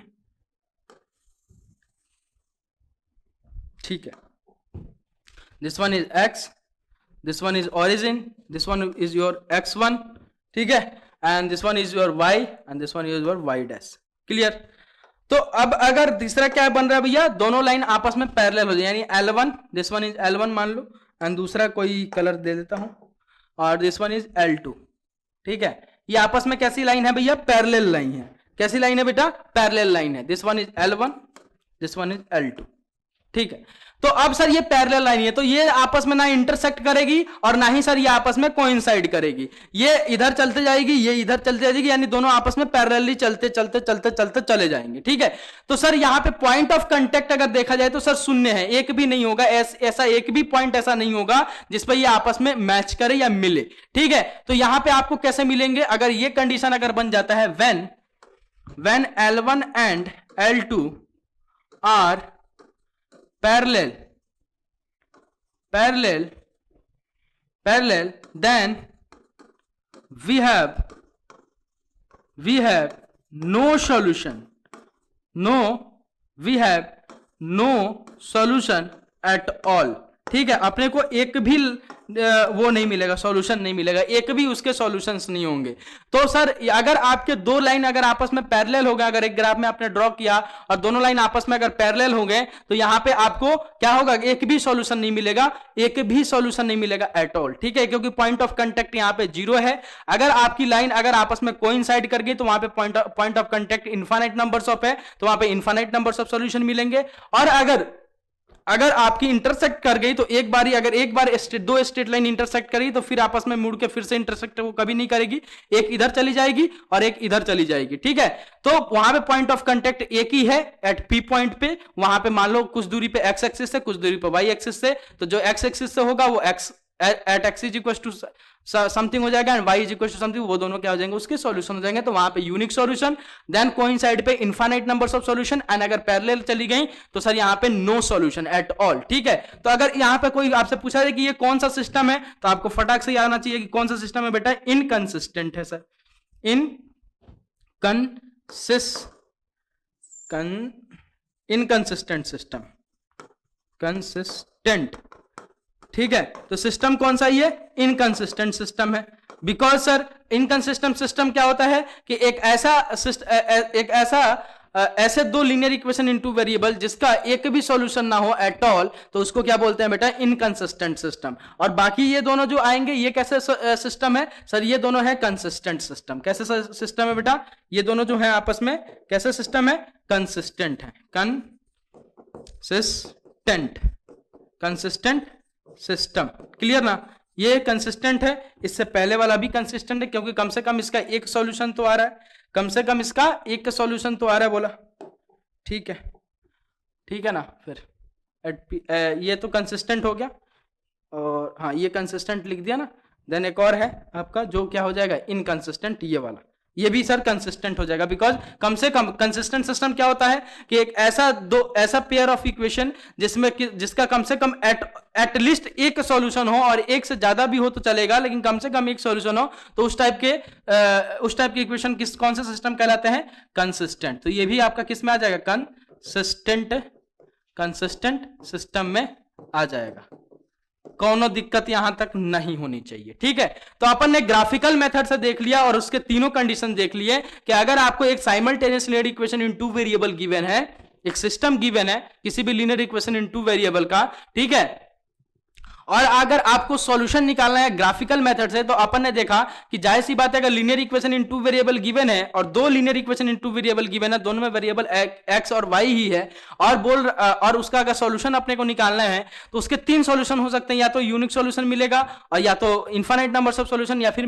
ठीक है, this one is x, this one is origin, this one is your x1, ठीक है, and this one is your y and this one is your y dash. Clear. तो अब अगर तीसरा क्या बन रहा है भैया, दोनों लाइन आपस में पैरेलल हो जाए, यानी L1, this one is L1 मान लो, एंड दूसरा कोई कलर दे देता हूं, और दिस वन इज L2, ठीक है। ये आपस में कैसी लाइन है भैया, पैरेलल लाइन है। कैसी लाइन है बेटा, पैरेलल लाइन है। This one is L1, this one is L2, ठीक है। तो अब सर ये पैरेलल लाइन है, तो ये आपस में ना इंटरसेक्ट करेगी और ना ही सर ये आपस में कोइंसाइड करेगी। ये इधर चलते जाएगी, ये इधर चलते जाएगी, यानी दोनों आपस में पैरेलली चलते चलते चलते चलते चले जाएंगे। ठीक है। तो सर यहां पे पॉइंट ऑफ कांटेक्ट अगर देखा जाए तो सर शून्य है, एक भी नहीं होगा, ऐसा एक भी पॉइंट ऐसा नहीं होगा जिस पर ये आपस में मैच करे या मिले। ठीक है। तो यहां पे आपको कैसे मिलेंगे, अगर ये कंडीशन अगर बन जाता है, when L1 and L2 are parallel, then we have no solution, we have no solution at all। ठीक है। अपने को एक भी वो नहीं मिलेगा, सॉल्यूशन नहीं मिलेगा, एक भी उसके सॉल्यूशंस नहीं होंगे। तो सर अगर आपके दो लाइन अगर आपस में पैरेलल हो गए, अगर एक ग्राफ में आपने ड्रॉ किया और दोनों लाइन आपस में अगर पैरेलल हो गए, तो यहां पे आपको क्या होगा, एक भी सॉल्यूशन नहीं मिलेगा, एक भी सॉल्यूशन नहीं मिलेगा एट ऑल। ठीक है। क्योंकि पॉइंट ऑफ कांटेक्ट यहां पे 0 है। अगर आपकी लाइन अगर आपस में कोइंसाइड कर गई तो वहां पे point of contact infinite numbers of है, तो वहां पे इनफाइनाइट नंबर्स ऑफ सॉल्यूशन मिलेंगे। और अगर आपकी इंटरसेक्ट कर गई तो एक बार दो स्ट्रेट लाइन इंटरसेक्ट करी तो फिर आपस में मुड़ के फिर से इंटरसेक्ट वो कभी नहीं करेगी, एक इधर चली जाएगी और एक इधर चली जाएगी। ठीक है। तो वहां पे पॉइंट ऑफ कांटेक्ट एक ही है एट पी पॉइंट पे, वहां पे मान लो कुछ दूरी पे एक्स एक्सिस से, कुछ दूरी पे वाई एक्सिस से। तो जो एक्स एक्सिस से होगा वो x at x is equal to something हो जाएगा and y is equal to something, वो दोनों क्या हो जाएंगे, उसके सॉल्यूशन हो जाएंगे। तो वहां पे यूनिक सॉल्यूशन, देन कोइंसाइड पे infinite numbers of solution, and अगर पैरेलल चली गई तो सर यहां पे नो सॉल्यूशन एट ऑल। ठीक है। तो अगर यहां पे कोई आपसे पूछा जाए कि ये कौन सा सिस्टम है, तो आपको फटाक से याद आना चाहिए कि कौन सा सिस्टम है बेटा, इनकंसिस्टेंट है sir, inconsistent inconsistent system, consistent, ठीक है। तो सिस्टम कौन सा ये इनकंसिस्टेंट सिस्टम है। बिकॉज सर इनकंसिस्टेंट सिस्टम क्या होता है कि ऐसे दो लीनियर इक्वेशन इनटू वेरिएबल जिसका एक भी सॉल्यूशन ना हो एट ऑल, तो उसको क्या बोलते हैं बेटा, इनकंसिस्टेंट सिस्टम। और बाकी ये दोनों जो आएंगे ये कैसे सिस्टम है सर, ये दोनों है कंसिस्टेंट सिस्टम। कैसे सिस्टम है बेटा, ये दोनों जो है आपस में कैसे सिस्टम है, कंसिस्टेंट है, कंसिस्टेंट, कंसिस्टेंट सिस्टम। क्लियर ना, ये कंसिस्टेंट है, इससे पहले वाला भी कंसिस्टेंट है क्योंकि कम से कम इसका एक सॉल्यूशन तो आ रहा है, कम से कम इसका एक सॉल्यूशन तो आ रहा है, बोला ठीक है, ठीक है ना। फिर ये तो कंसिस्टेंट हो गया, और हाँ ये कंसिस्टेंट लिख दिया ना। देन एक और है आपका जो क्या हो जाएगा, इनकंसिस्टेंट, ये वाला, ये भी सर कंसिस्टेंट हो जाएगा। बिकॉज कम से कम कंसिस्टेंट सिस्टम क्या होता है कि एक ऐसा पेयर ऑफ इक्वेशन जिसका कम से कम एटलीस्ट एक सॉल्यूशन हो, और एक से ज्यादा भी हो तो चलेगा लेकिन कम से कम एक सॉल्यूशन हो, तो उस टाइप के इक्वेशन कौन सा सिस्टम कहलाते हैं, कंसिस्टेंट। तो ये भी आपका किस में आ जाएगा, कंसिस्टेंट सिस्टम में आ जाएगा। कोनो दिक्कत यहां तक नहीं होनी चाहिए, ठीक है। तो अपन ने ग्राफिकल मेथड से देख लिया और उसके तीनों कंडीशन देख लिए कि अगर आपको एक simultaneous linear equation in two variable given है, एक सिस्टम गिवन है किसी भी linear equation in two variable का, ठीक है, और अगर आपको सॉल्यूशन निकालना है ग्राफिकल मेथड से, तो अपन ने देखा कि जाहिर सी बात है अगर linear equation in two variable given है और दो linear equation in two variable given है, दोनों में वेरिएबल एक्स और वाई ही है, और उसका अगर सॉल्यूशन अपने को निकालना है तो उसके तीन सॉल्यूशन हो सकते हैं, या तो यूनिक सॉल्यूशन मिलेगा, और या तो इनफाइनाइट नंबर ऑफ सॉल्यूशन, या फिर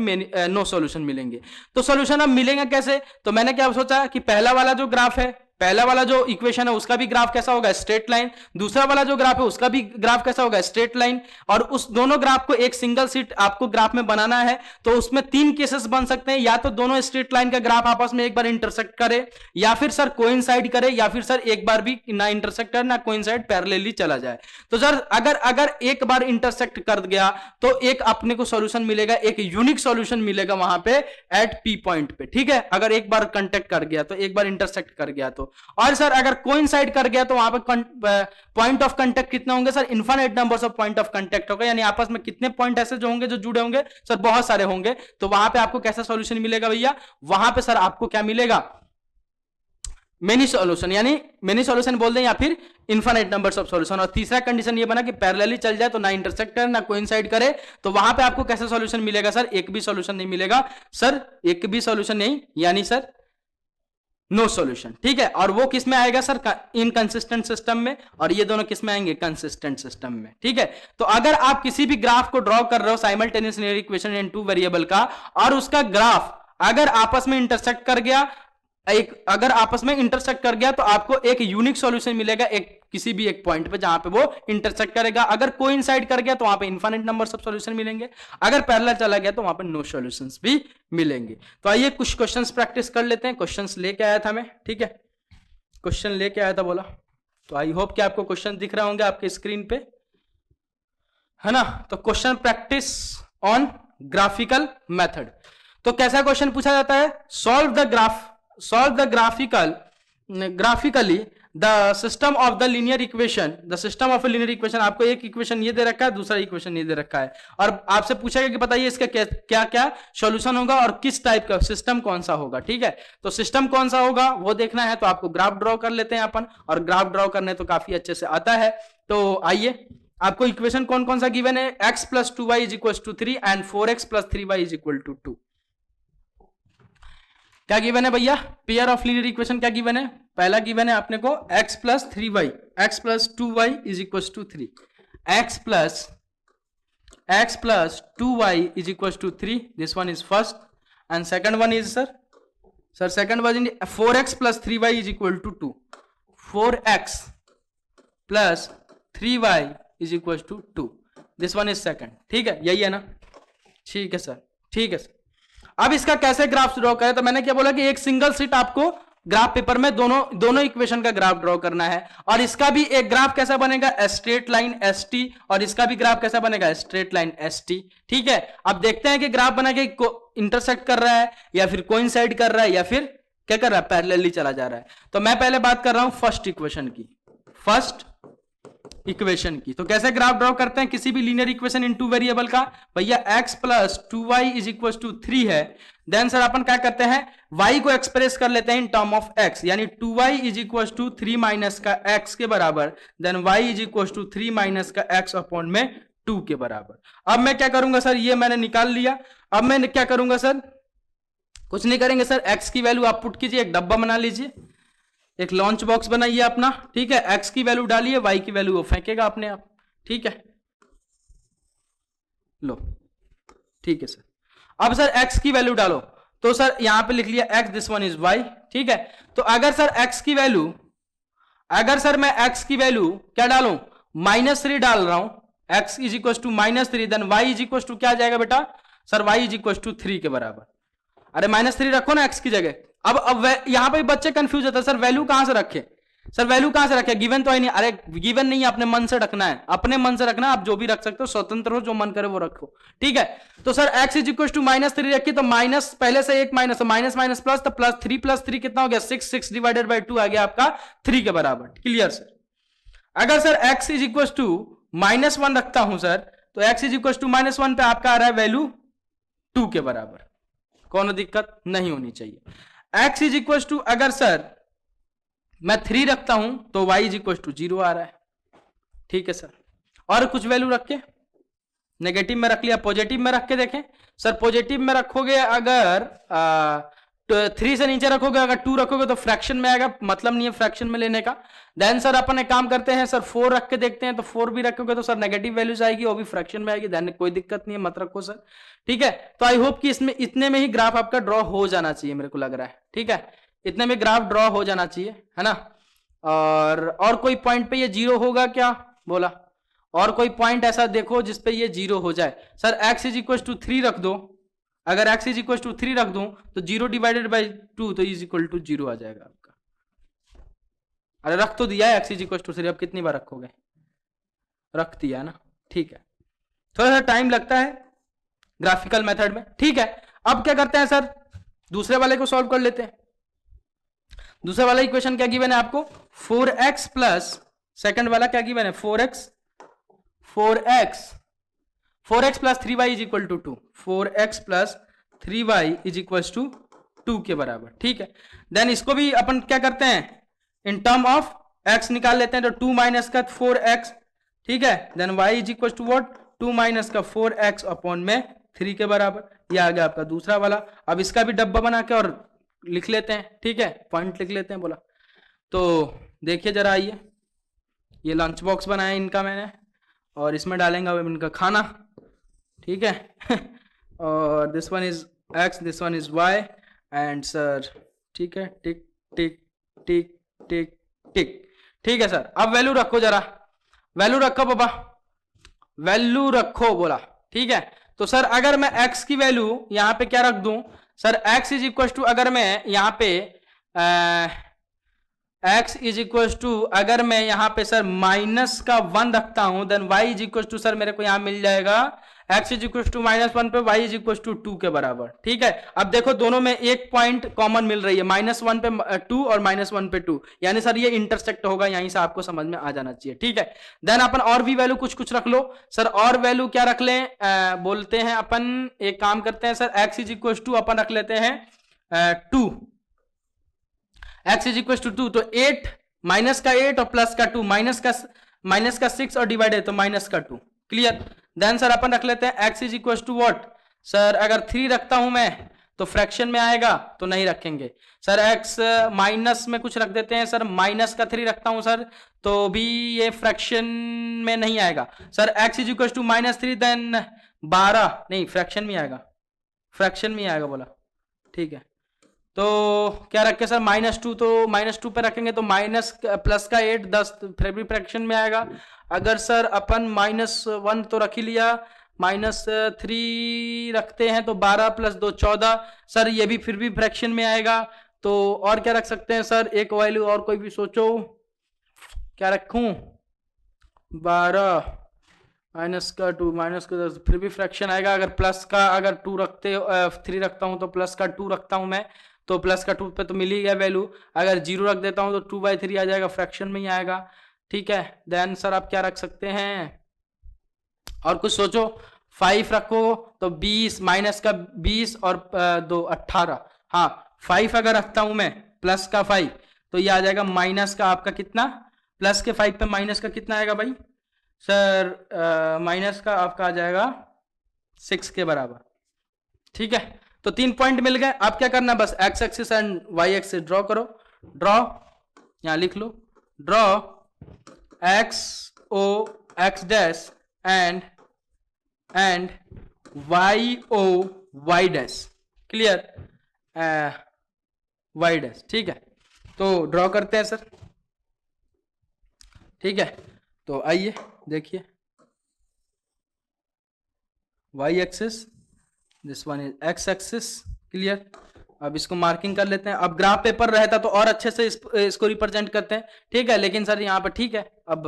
नो सॉल्यूशन मिलेंगे। तो सॉल्यूशन अब मिलेंगे कैसे, तो मैंने क्या सोचा कि पहला वाला जो ग्राफ है, पहला वाला जो इक्वेशन है उसका भी ग्राफ कैसा होगा, स्ट्रेट लाइन। दूसरा वाला जो ग्राफ है उसका भी ग्राफ कैसा होगा, स्ट्रेट लाइन। और उस दोनों ग्राफ को एक सिंगल शीट आपको ग्राफ में बनाना है, तो उसमें तीन केसेस बन सकते हैं, या तो दोनों स्ट्रेट लाइन का ग्राफ आपस में एक बार इंटरसेक्ट करे, या फिर सर कोइंसाइड करे, या फिर सर एक बार भी ना इंटरसेक्ट करे ना कोइंसाइड, पैरेलली चला जाए। तो सर अगर एक बार इंटरसेक्ट कर गया तो एक अपने को सॉल्यूशन मिलेगा, एक यूनिक सॉल्यूशन मिलेगा वहां पे एट पी पॉइंट पे, ठीक है। अगर एक बार कांटेक्ट कर गया तो, एक बार इंटरसेक्ट कर गया तो, और सर अगर कोइंसाइड कर गया तो वहां पे पॉइंट ऑफ कांटेक्ट कितने होंगे sir, infinite numbers of point of contact होगा, यानी आपस में कितने पॉइंट ऐसे जो होंगे जो जुड़े होंगे सर, बहुत सारे होंगे। तो वहां पे आपको कैसा सॉल्यूशन मिलेगा भैया, वहां पे सर आपको क्या मिलेगा, मेनी सॉल्यूशन, यानी मेनी सॉल्यूशन बोल दें या फिर इनफाइनाइट नंबर्स ऑफ सॉल्यूशन। और तीसरा कंडीशन ये बना कि पैरेलली चल जाए, तो ना इंटरसेक्ट करे ना कोइंसाइड करे, तो वहां पे आपको कैसा सॉल्यूशन मिलेगा सर, एक भी सॉल्यूशन नहीं मिलेगा सर, एक भी सॉल्यूशन नहीं, यानी सर नो सॉल्यूशन, ठीक है। और वो किस में आएगा सर, इनकंसिस्टेंट सिस्टम में, और ये दोनों किस में आएंगे, कंसिस्टेंट सिस्टम में, ठीक है। तो अगर आप किसी भी ग्राफ को ड्रॉ कर रहे हो simultaneous linear equation in two variable का, और उसका ग्राफ अगर आपस में इंटरसेक्ट कर गया, अगर आपस में इंटरसेक्ट कर गया, तो आपको एक यूनिक सॉल्यूशन मिलेगा एक किसी भी एक पॉइंट पे जहां पे वो इंटरसेक्ट करेगा। अगर कोइंसाइड कर गया तो वहां पे इनफाइनाइट नंबर ऑफ सॉल्यूशन मिलेंगे, अगर पैरेलल चला गया तो वहां पे नो सॉल्यूशंस भी मिलेंगे। तो आइए कुछ क्वेश्चंस प्रैक्टिस कर लेते हैं। क्वेश्चंस लेके आया था मैं, ठीक है, क्वेश्चन लेके आया था बोला, तो आई होप कि आपको क्वेश्चन दिख रहे होंगे आपके स्क्रीन पे, है ना। तो question practice on graphical method. तो कैसा क्वेश्चन पूछा जाता है, solve the graphically the system of the linear equation, the system of a linear equation। आपको एक इक्वेशन ये दे रखा है, दूसरा इक्वेशन ये दे रखा है, और आपसे पूछेगा कि बताइए इसका क्या क्या सॉल्यूशन होगा और किस टाइप का सिस्टम कौन सा होगा, ठीक है। तो सिस्टम कौन सा होगा वो देखना है, तो आपको ग्राफ ड्रॉ कर लेते हैं अपन, और ग्राफ ड्रॉ करने तो काफी अच्छे से आता है। तो आइए, आपको इक्वेशन कौन कौन सा गिवन है, x + 2y = 3 and 4x + 3y = 2। क्या गिवन है भैया, पेयर ऑफ लीनियर इक्वेशन क्या गिवन है, पहला गिवन है अपने को x + 3y, x + 2y = 3, x + 2y = 3, this one is first, and second one is sir second one is 4x + 3y = 2, 4x + 3y = 2, this one is second, ठीक है, यही है ना, ठीक है सर, ठीक है सर। अब इसका कैसे ग्राफ ड्रॉ करें, तो मैंने क्या बोला कि एक सिंगल शीट आपको ग्राफ पेपर में दोनों इक्वेशन का ग्राफ ड्रॉ करना है, और इसका भी एक ग्राफ कैसा बनेगा, स्ट्रेट लाइन ST, और इसका भी ग्राफ कैसा बनेगा, स्ट्रेट लाइन ST, ठीक है। अब देखते हैं कि ग्राफ बना के इंटरसेक्ट कर रहा है, या फिर कोइंसाइड कर रहा है, या फिर क्या कर रहा है, पैरेलली चला जा रहा है। तो मैं पहले बात कर रहा हूं फर्स्ट इक्वेशन की, फर्स्ट इक्वेशन की। तो कैसे ग्राफ ड्रॉ करते हैं किसी भी linear equation in two variable का, भैया x plus 2y is equal to 3 है, देन सर अपन क्या करते हैं, y को एक्सप्रेस कर लेते हैं इन टर्म ऑफ x, यानी 2y is equal to 3 minus का x के बराबर, then y is equal to 3 minus का x अपॉन में 2 के बराबर। अब मैं क्या करूंगा सर, ये मैंने निकाल लिया। अब मैं क्या करूंगा सर, कुछ नहीं करेंगे सर, x की वैल्यू आप पुट कीजिए, एक डब्बा बना लीजिए, एक लॉन्च बॉक्स बनाइए अपना, ठीक है, x की वैल्यू डालिए, y की वैल्यू वो फेंकेगा अपने आप, ठीक है, लो, ठीक है सर। अब सर x की वैल्यू डालो, तो सर यहां पे लिख लिया x, this one is y, ठीक है। तो अगर सर x की वैल्यू, अगर सर मैं x की वैल्यू क्या डालूं, -3 डाल रहा हूं, x is equal to -3, then y is equal to क्या आ जाएगा बेटा, sir y is equal to 3 के बराबर। अरे -3 रखो ना x की जगह। अब यहां पे बच्चे कंफ्यूज होते हैं, सर वैल्यू कहां से रखे, सर वैल्यू कहां से रखे, गिवन तो है नहीं। अरे गिवन नहीं है, अपने मन से रखना है, अपने मन से रखना, आप जो भी रख सकते हो, स्वतंत्र हो, जो मन करे वो रखो, ठीक है। तो sir x is equal to -3 रखिए, तो माइनस पहले से एक माइनस, माइनस माइनस प्लस, तो प्लस 3 कितना हो गया, 6, 6 डिवाइडेड बाई 2 आ गया आपका 3 के बराबर, क्लियर सर। अगर sir x is equal to -1 रखता हूं सर, तो x इज इक्वल टू -1 पे आपका आ रहा है वैल्यू 2 के बराबर, कौन दिक्कत नहीं होनी चाहिए। x इज इक्वल टू अगर सर मैं 3 रखता हूं, तो y इज इक्वल टू 0 आ रहा है, ठीक है सर। और कुछ वैल्यू रख के, नेगेटिव में रख लिया, पॉजिटिव में रख के देखें सर, पॉजिटिव में रखोगे अगर 3 से नीचे रखोगे, अगर 2 रखोगे तो फ्रैक्शन में आएगा, मतलब नहीं है फ्रैक्शन में लेने का। देन सर अपन एक काम करते हैं सर, 4 रख के देखते हैं, तो 4 भी रखोगे तो सर नेगेटिव वैल्यूज आएगी, वो भी फ्रैक्शन में आएगी, देन कोई दिक्कत नहीं है, मत रखो सर, ठीक है। तो आई होप कि इसमें इतने में ही ग्राफ आपका ड्रॉ हो जाना चाहिए, मेरे को लग रहा है, ठीक है, इतने में ग्राफ ड्रॉ हो जाना चाहिए, है ना। और कोई पॉइंट पे ये 0 होगा क्या बोला, और कोई पॉइंट ऐसा देखो जिसपे ये 0 हो जाए। Sir x is equal to 3 रख दो, अगर x इज इक्वल टू 3 रख दूं, तो 0 डिवाइडेड बाई 2, तो इज इक्वल टू 0 आ जाएगा आपका। अरे रख तो दिया है x इज इक्वल टू 3, अब कितनी बार रखोगे, रख दिया ना, ठीक है। थोड़ा सा टाइम लगता है ग्राफिकल मेथड में, ठीक है। अब क्या करते हैं सर, दूसरे वाले को सॉल्व कर लेते हैं। दूसरे वाला इक्वेशन क्या गिवन है आपको, 4x प्लस, सेकंड वाला क्या गिवन है, 4x plus 3y is equal to 2, 4x plus 3y is equal to 2 के बराबर, ठीक है। देन इसको भी अपन क्या करते हैं, इन टर्म ऑफ x निकाल लेते हैं, तो 2 माइनस का 4x, ठीक है, then y is equal to what, 2 minus का 4x अपॉन में 3 के बराबर, ये आ गया आपका दूसरा वाला। अब इसका भी डब्बा बना के और लिख लेते हैं, ठीक है, पॉइंट लिख लेते हैं बोला। तो देखिए जरा, आइए, ये लंच बॉक्स बनाया इनका मैंने, और इसमें डालेंगे अब इनका खाना, ठीक है और this one is x, this one is y, and sir ठीक है, टिक टिक टिक टिक टिक, ठीक है सर। अब वैल्यू रखो जरा, वैल्यू रखो बाबा, वैल्यू रखो बोला, ठीक है। तो सर अगर मैं x की वैल्यू यहां पे क्या रख दूं sir, x is equal to, अगर मैं यहां पे x इज इक्वल टू, अगर मैं यहां पे सर -1 रखता हूं, then y is equal to, sir मेरे को यहां मिल जाएगा x इज इक्वल टू -1 पे y इज इक्वल टू 2 के बराबर, ठीक है। अब देखो दोनों में एक पॉइंट कॉमन मिल रही है, -1 पे 2 और -1 पे 2, यानी सर ये इंटरसेक्ट होगा, यहीं से आपको समझ में आ जाना चाहिए, ठीक है। देन अपन और भी वैल्यू कुछ कुछ रख लो सर, और वैल्यू क्या रख लें, बोलते हैं अपन, एक काम करते हैं sir, x is equal to अपन रख लेते हैं 2, x इज इक्वल टू 2, तो 8 माइनस का 8 और प्लस का 2, माइनस का 6 और डिवाइडेड तो माइनस का 2, क्लियर। देन सर अपन रख लेते हैं x is equal to what, sir अगर 3 रखता हूं मैं तो फ्रैक्शन में आएगा, तो नहीं रखेंगे सर। x माइनस में कुछ रख देते हैं सर, माइनस का 3 रखता हूं सर, तो भी ये फ्रैक्शन में नहीं आएगा sir. x is equal to -3, then 12 नहीं, फ्रैक्शन में आएगा, फ्रैक्शन में आएगा बोला, ठीक है। तो क्या रखे सर, -2, तो -2 पे रखेंगे तो माइनस प्लस का 8 10 फिर भी फ्रैक्शन में आएगा। अगर सर अपन -1 तो रख ही लिया, -3 रखते हैं तो 12 प्लस 2 14, सर ये भी फिर भी फ्रैक्शन में आएगा। तो और क्या रख सकते हैं सर, एक वैल्यू और कोई भी सोचो, क्या रखूं, 12 माइनस का 2 माइनस का 10 फिर भी फ्रैक्शन आएगा। अगर प्लस का, अगर 2 रखते 3 रखता हूं तो प्लस का 2 रखता हूं मैं, तो प्लस का 2 पे तो मिल ही गया वैल्यू। अगर 0 रख देता हूं तो 2/3 आ जाएगा, फ्रैक्शन में ही आएगा। ठीक है, देन सर आप क्या रख सकते हैं, और कुछ सोचो। 5 रखो तो 20 माइनस का 20 और 2 18। हाँ 5 अगर रखता हूं मैं प्लस का 5 तो ये आ जाएगा माइनस का आपका कितना, प्लस के 5 पे माइनस का कितना आएगा भाई सर, माइनस का आपका आ जाएगा 6 के बराबर। ठीक है, तो 3 पॉइंट मिल गए। अब क्या करना, बस x axis and y axis draw करो। ड्रॉ, यहां लिख लो, draw x o x dash and y o y dash, clear, y dash. ठीक है, तो ड्रॉ करते हैं सर। ठीक है, तो आइए देखिए, y axis, this one is x axis, clear. अब इसको मार्किंग कर लेते हैं। अब ग्राफ पेपर रहता तो और अच्छे से इसको रिप्रेजेंट करते हैं। ठीक है, लेकिन सर यहाँ पर ठीक है, अब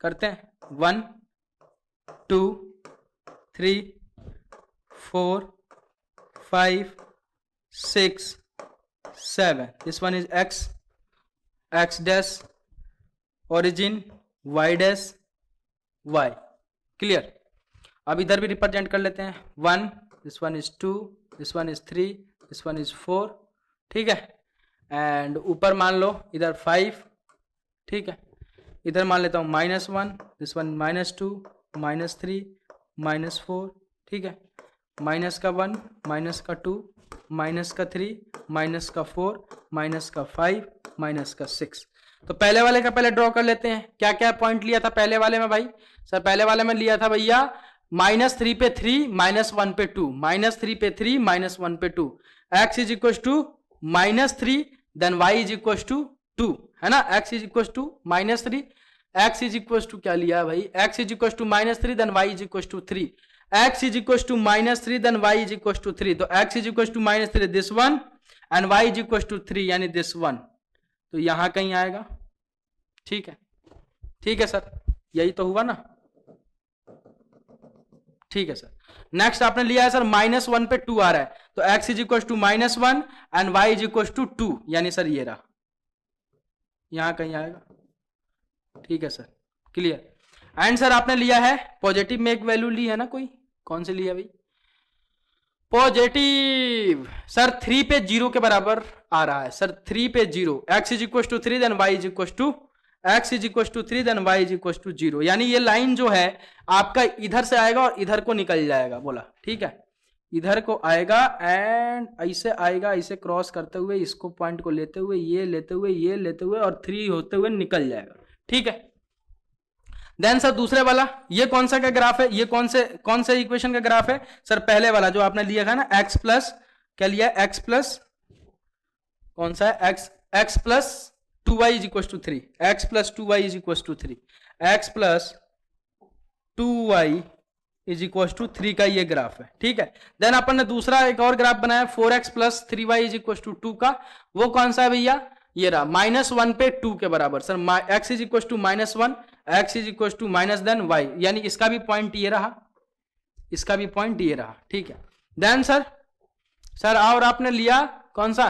करते हैं 1 2 3 4 5 6 7, this one is x x dash, origin y dash y, clear. अब इधर भी रिप्रेजेंट कर लेते हैं 1, this one is 2, this one is 3, this one is 4। ठीक है, एंड ऊपर मान लो इधर 5। ठीक है, इधर मान लेता हूँ -1, दिस वन -2, -3, -4। ठीक है, माइनस का 1, माइनस का 2, माइनस का 3, माइनस का 4, माइनस का 5, माइनस का 6। तो पहले वाले का पहले ड्रॉ कर लेते हैं। क्या क्या पॉइंट लिया था पहले वाले में भाई सर? पहले वाले में लिया था भैया -3 पे 3, -1 पे 2, -3 पे 3, -1 पे 2, x is equal to -3 then y is equal to 2, है ना। x is equal to -3, x is equal to क्या लिया भाई, x is equal to -3 then y is equal to 3, x is equal to -3 then y is equal to 3। तो x is equal to -3 this one and y is equal to 3 यानी this one, तो यहां कहीं आएगा। ठीक है, ठीक है सर, यही तो हुआ ना। ठीक है सर, नेक्स्ट आपने लिया है सर -1 पे 2 आ रहा है, तो x is equal to -1 and y is equal to 2 यानी सर ये रहा, यहां कहीं आएगा। ठीक है सर, क्लियर। एंड सर आपने लिया है पॉजिटिव में एक वैल्यू ली है ना, कोई कौन से लिया भाई, पॉजिटिव सर 3 पे 0 के बराबर आ रहा है सर, 3 पे 0, x is equal to 3 then y is equal to x is equal to 3 then y is equal to 0, यानी ये लाइन जो है आपका इधर से आएगा और इधर को निकल जाएगा, बोला ठीक है, इधर को आएगा एंड ऐसे आएगा, ऐसे क्रॉस करते हुए इसको पॉइंट को लेते हुए ये लेते हुए ये लेते हुए और 3 होते हुए निकल जाएगा। ठीक है, देन सर दूसरे वाला ये कौन सा का ग्राफ है, ये कौन से इक्वेशन का ग्राफ है सर? पहले वाला जो आपने लिया था ना, x प्लस क्या लिया, x प्लस कौन सा है, x plus 2y is equal to 3, x plus 2y is equal to 3, x plus 2y is equal to 3 का ये ग्राफ है। ठीक है, देन अपन ने दूसरा एक और ग्राफ बनाया 4x plus 3y is equal to 2 का, वो कौन सा है भैया, ये रहा -1 पे 2 के बराबर sir, x is equal to -1, x is equal to minus then y, यानी इसका भी पॉइंट ये रहा, इसका भी पॉइंट ये रहा। ठीक है, देन सर और आपने लिया कौन सा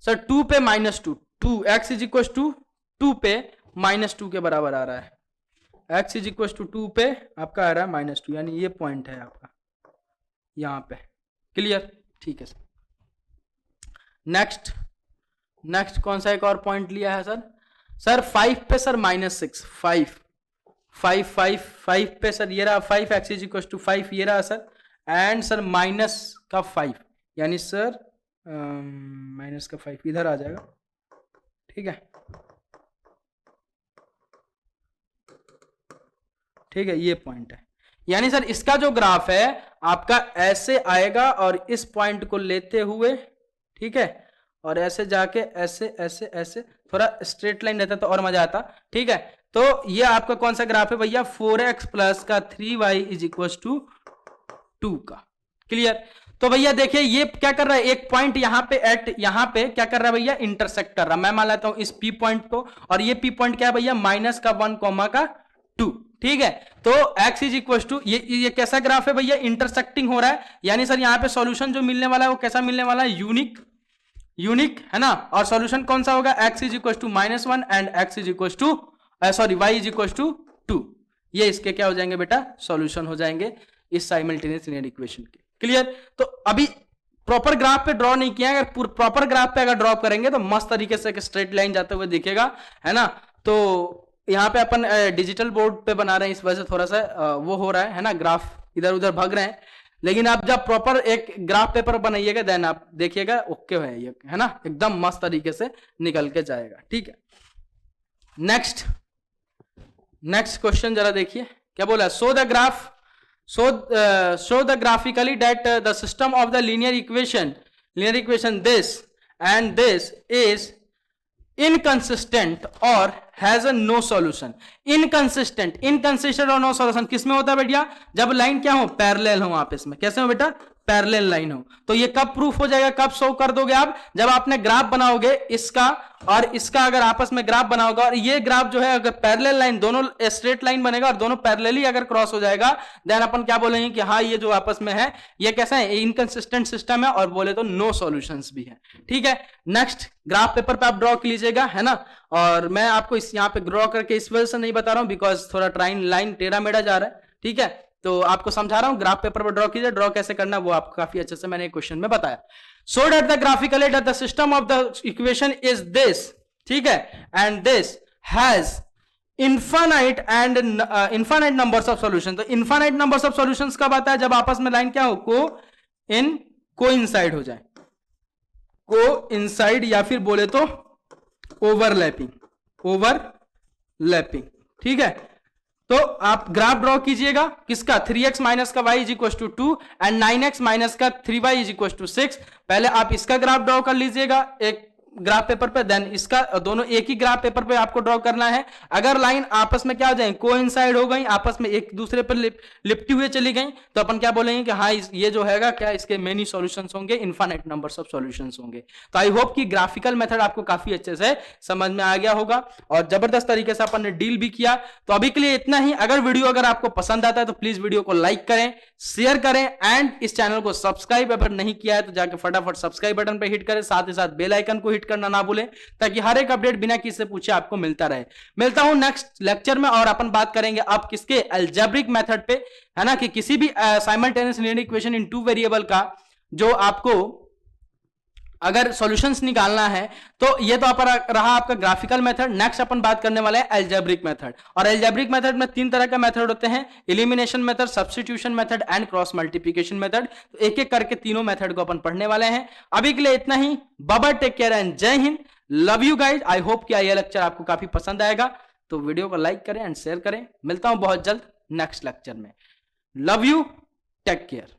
सर, 2 पे -2, 2 x इज इक्व टू 2 पे -2 के बराबर आ रहा है, x इज इक्व टू 2 पे आपका आ रहा है -2, यानी ये पॉइंट है आपका यहां पे, क्लियर। ठीक है सर, नेक्स्ट कौन सा एक और पॉइंट लिया है सर 5 पे सर -6, 5 पे सर ये रहा 5, x इज इक्व टू 5 ये रहा सर, एंड सर माइनस का 5 यानी सर माइनस का 5 इधर आ जाएगा। ठीक है, ठीक है, ये पॉइंट है, यानी सर इसका जो ग्राफ है आपका ऐसे आएगा और इस पॉइंट को लेते हुए, ठीक है, और ऐसे जाके ऐसे ऐसे ऐसे थोड़ा स्ट्रेट लाइन रहता तो और मजा आता। ठीक है, तो ये आपका कौन सा ग्राफ है भैया, 4x प्लस का 3y इज इक्व टू 2 का, क्लियर। तो भैया देखिए ये क्या कर रहा है, एक पॉइंट यहाँ पे क्या कर रहा है भैया, इंटरसेक्ट कर रहा है। मैं मान लेता हूं इस P पॉइंट को, और ये P पॉइंट क्या है भैया, -1, का 2। ठीक है, तो x इज इक्व टू ये कैसा ग्राफ है भैया, इंटरसेक्टिंग हो रहा है, यानी सर यहाँ पे सॉल्यूशन जो मिलने वाला है वो कैसा मिलने वाला है, यूनिक यूनिक है ना, और सॉल्यूशन कौन सा होगा, x is equal to -1 and x is equal to sorry y is equal to 2। ये इसके क्या हो जाएंगे बेटा, सॉल्यूशन हो जाएंगे इस साइमल्टेनियस लीनियर इक्वेशन के। क्लियर। तो अभी प्रॉपर ग्राफ पे ड्रॉ नहीं किया, अगर प्रॉपर ग्राफ पे अगर ड्रॉ करेंगे तो मस्त तरीके से एक स्ट्रेट लाइन जाते हुए दिखेगा, है ना। तो यहाँ पे अपन डिजिटल बोर्ड पे बना रहे हैं, इस वजह से थोड़ा सा वो हो रहा है ना, ग्राफ इधर उधर भाग रहे हैं। लेकिन आप जब प्रॉपर एक ग्राफ पेपर बनाइएगा देन आप देखिएगा ओके है ये, है ना, एकदम मस्त तरीके से निकल के जाएगा। ठीक है, नेक्स्ट क्वेश्चन जरा देखिए क्या बोला, show the graph, show the graphically that the system of the linear equation this and this is inconsistent or has a no solution। inconsistent और no solution किस में होता है बेटिया, जब लाइन क्या हो, पैरेलल हो आपस में। कैसे हो बेटा, पैरेलल लाइन हो। तो ये कब प्रूफ हो जाएगा, कब शो कर दोगे आप, जब आपने ग्राफ बनाओगे इसका और इसका, अगर आपस में ग्राफ बनाओगे और ये ग्राफ जो है अगर पैरेलल लाइन, दोनों स्ट्रेट लाइन बनेगा और दोनों पैरेलली अगर क्रॉस हो जाएगा देन अपन क्या बोलेंगे कि हाँ ये जो आपस में है ये कैसा है, इनकंसिस्टेंट सिस्टम है, और बोले तो नो सॉल्यूशंस भी है। ठीक है, नेक्स्ट ग्राफ पेपर पे आप ड्रॉ कर लीजिएगा, है ना। और मैं आपको इस यहाँ पे ड्रॉ करके इस वजह से नहीं बता रहा हूँ बिकॉज थोड़ा लाइन टेढ़ा मेढ़ा जा रहा है। ठीक है, तो आपको समझा रहा हूं, ग्राफ पेपर पर ड्रॉ कीजिए, ड्रॉ कैसे करना वो आपको काफी अच्छे से मैंने क्वेश्चन में बताया। So that the graphically that the system of the equation is this, ठीक है, and this has infinite and infinite numbers of solution. तो इनफाइनाइट नंबर्स ऑफ सॉल्यूशंस कब आता है, जब आपस में लाइन क्या हो, कोइंसाइड हो जाए, कोइंसाइड या फिर बोले तो ओवरलैपिंग। ठीक है, तो आप ग्राफ ड्रॉ कीजिएगा किसका, 3x माइनस का y is equal to 2 and 9x minus का 3y इज इक्वल टू 6। पहले आप इसका ग्राफ ड्रॉ कर लीजिएगा एक ग्राफ पेपर पे, देन इसका, दोनों एक ही ग्राफ पेपर पे आपको ड्रॉ करना है। अगर लाइन आपस में क्या हो जाए, कोइंसाइड हो गई, आपस में एक दूसरे पर लिपटी हुई चली गई, तो अपन क्या बोलेंगे कि हाँ ये जो हैगा क्या, इसके मेनी सॉल्यूशंस होंगे, इनफाइनाइट नंबर्स ऑफ सॉल्यूशंस होंगे। तो आई होप कि ग्राफिकल मेथड आपको काफी अच्छे से समझ में आ गया होगा और जबरदस्त तरीके से अपन ने डील भी किया। तो अभी के लिए इतना ही। अगर वीडियो अगर आपको पसंद आता है तो प्लीज वीडियो को लाइक करें, शेयर करें एंड इस चैनल को सब्सक्राइब अगर नहीं किया है तो जाकर फटाफट सब्सक्राइब बटन पर हिट करें, साथ ही साथ बेल आइकन को हिट करना ना भूलें ताकि हर एक अपडेट बिना किसी से पूछे आपको मिलता रहे। मिलता हूं नेक्स्ट लेक्चर में और अपन बात करेंगे अब किसके, अलजेब्रिक मेथड पे, है ना, कि किसी भी साइमल्टेनियस लीनियर इक्वेशन इन 2 वेरिएबल का जो आपको अगर सॉल्यूशंस निकालना है तो ये तो रहा आपका ग्राफिकल मेथड। नेक्स्ट अपन बात करने वाले हैं अलजेब्रिक मेथड। और अलजेब्रिक मेथड में 3 तरह का मेथड होते हैं, elimination method, substitution method and cross multiplication method. तो एक एक करके तीनों मेथड को अपन पढ़ने वाले हैं। अभी के लिए इतना ही। Bye bye, take care and जय हिंद, love you guys. I hope कि ये लेक्चर आपको काफी पसंद आएगा, तो वीडियो को लाइक करें एंड शेयर करें। मिलता हूं बहुत जल्द नेक्स्ट लेक्चर में। Love you, take care.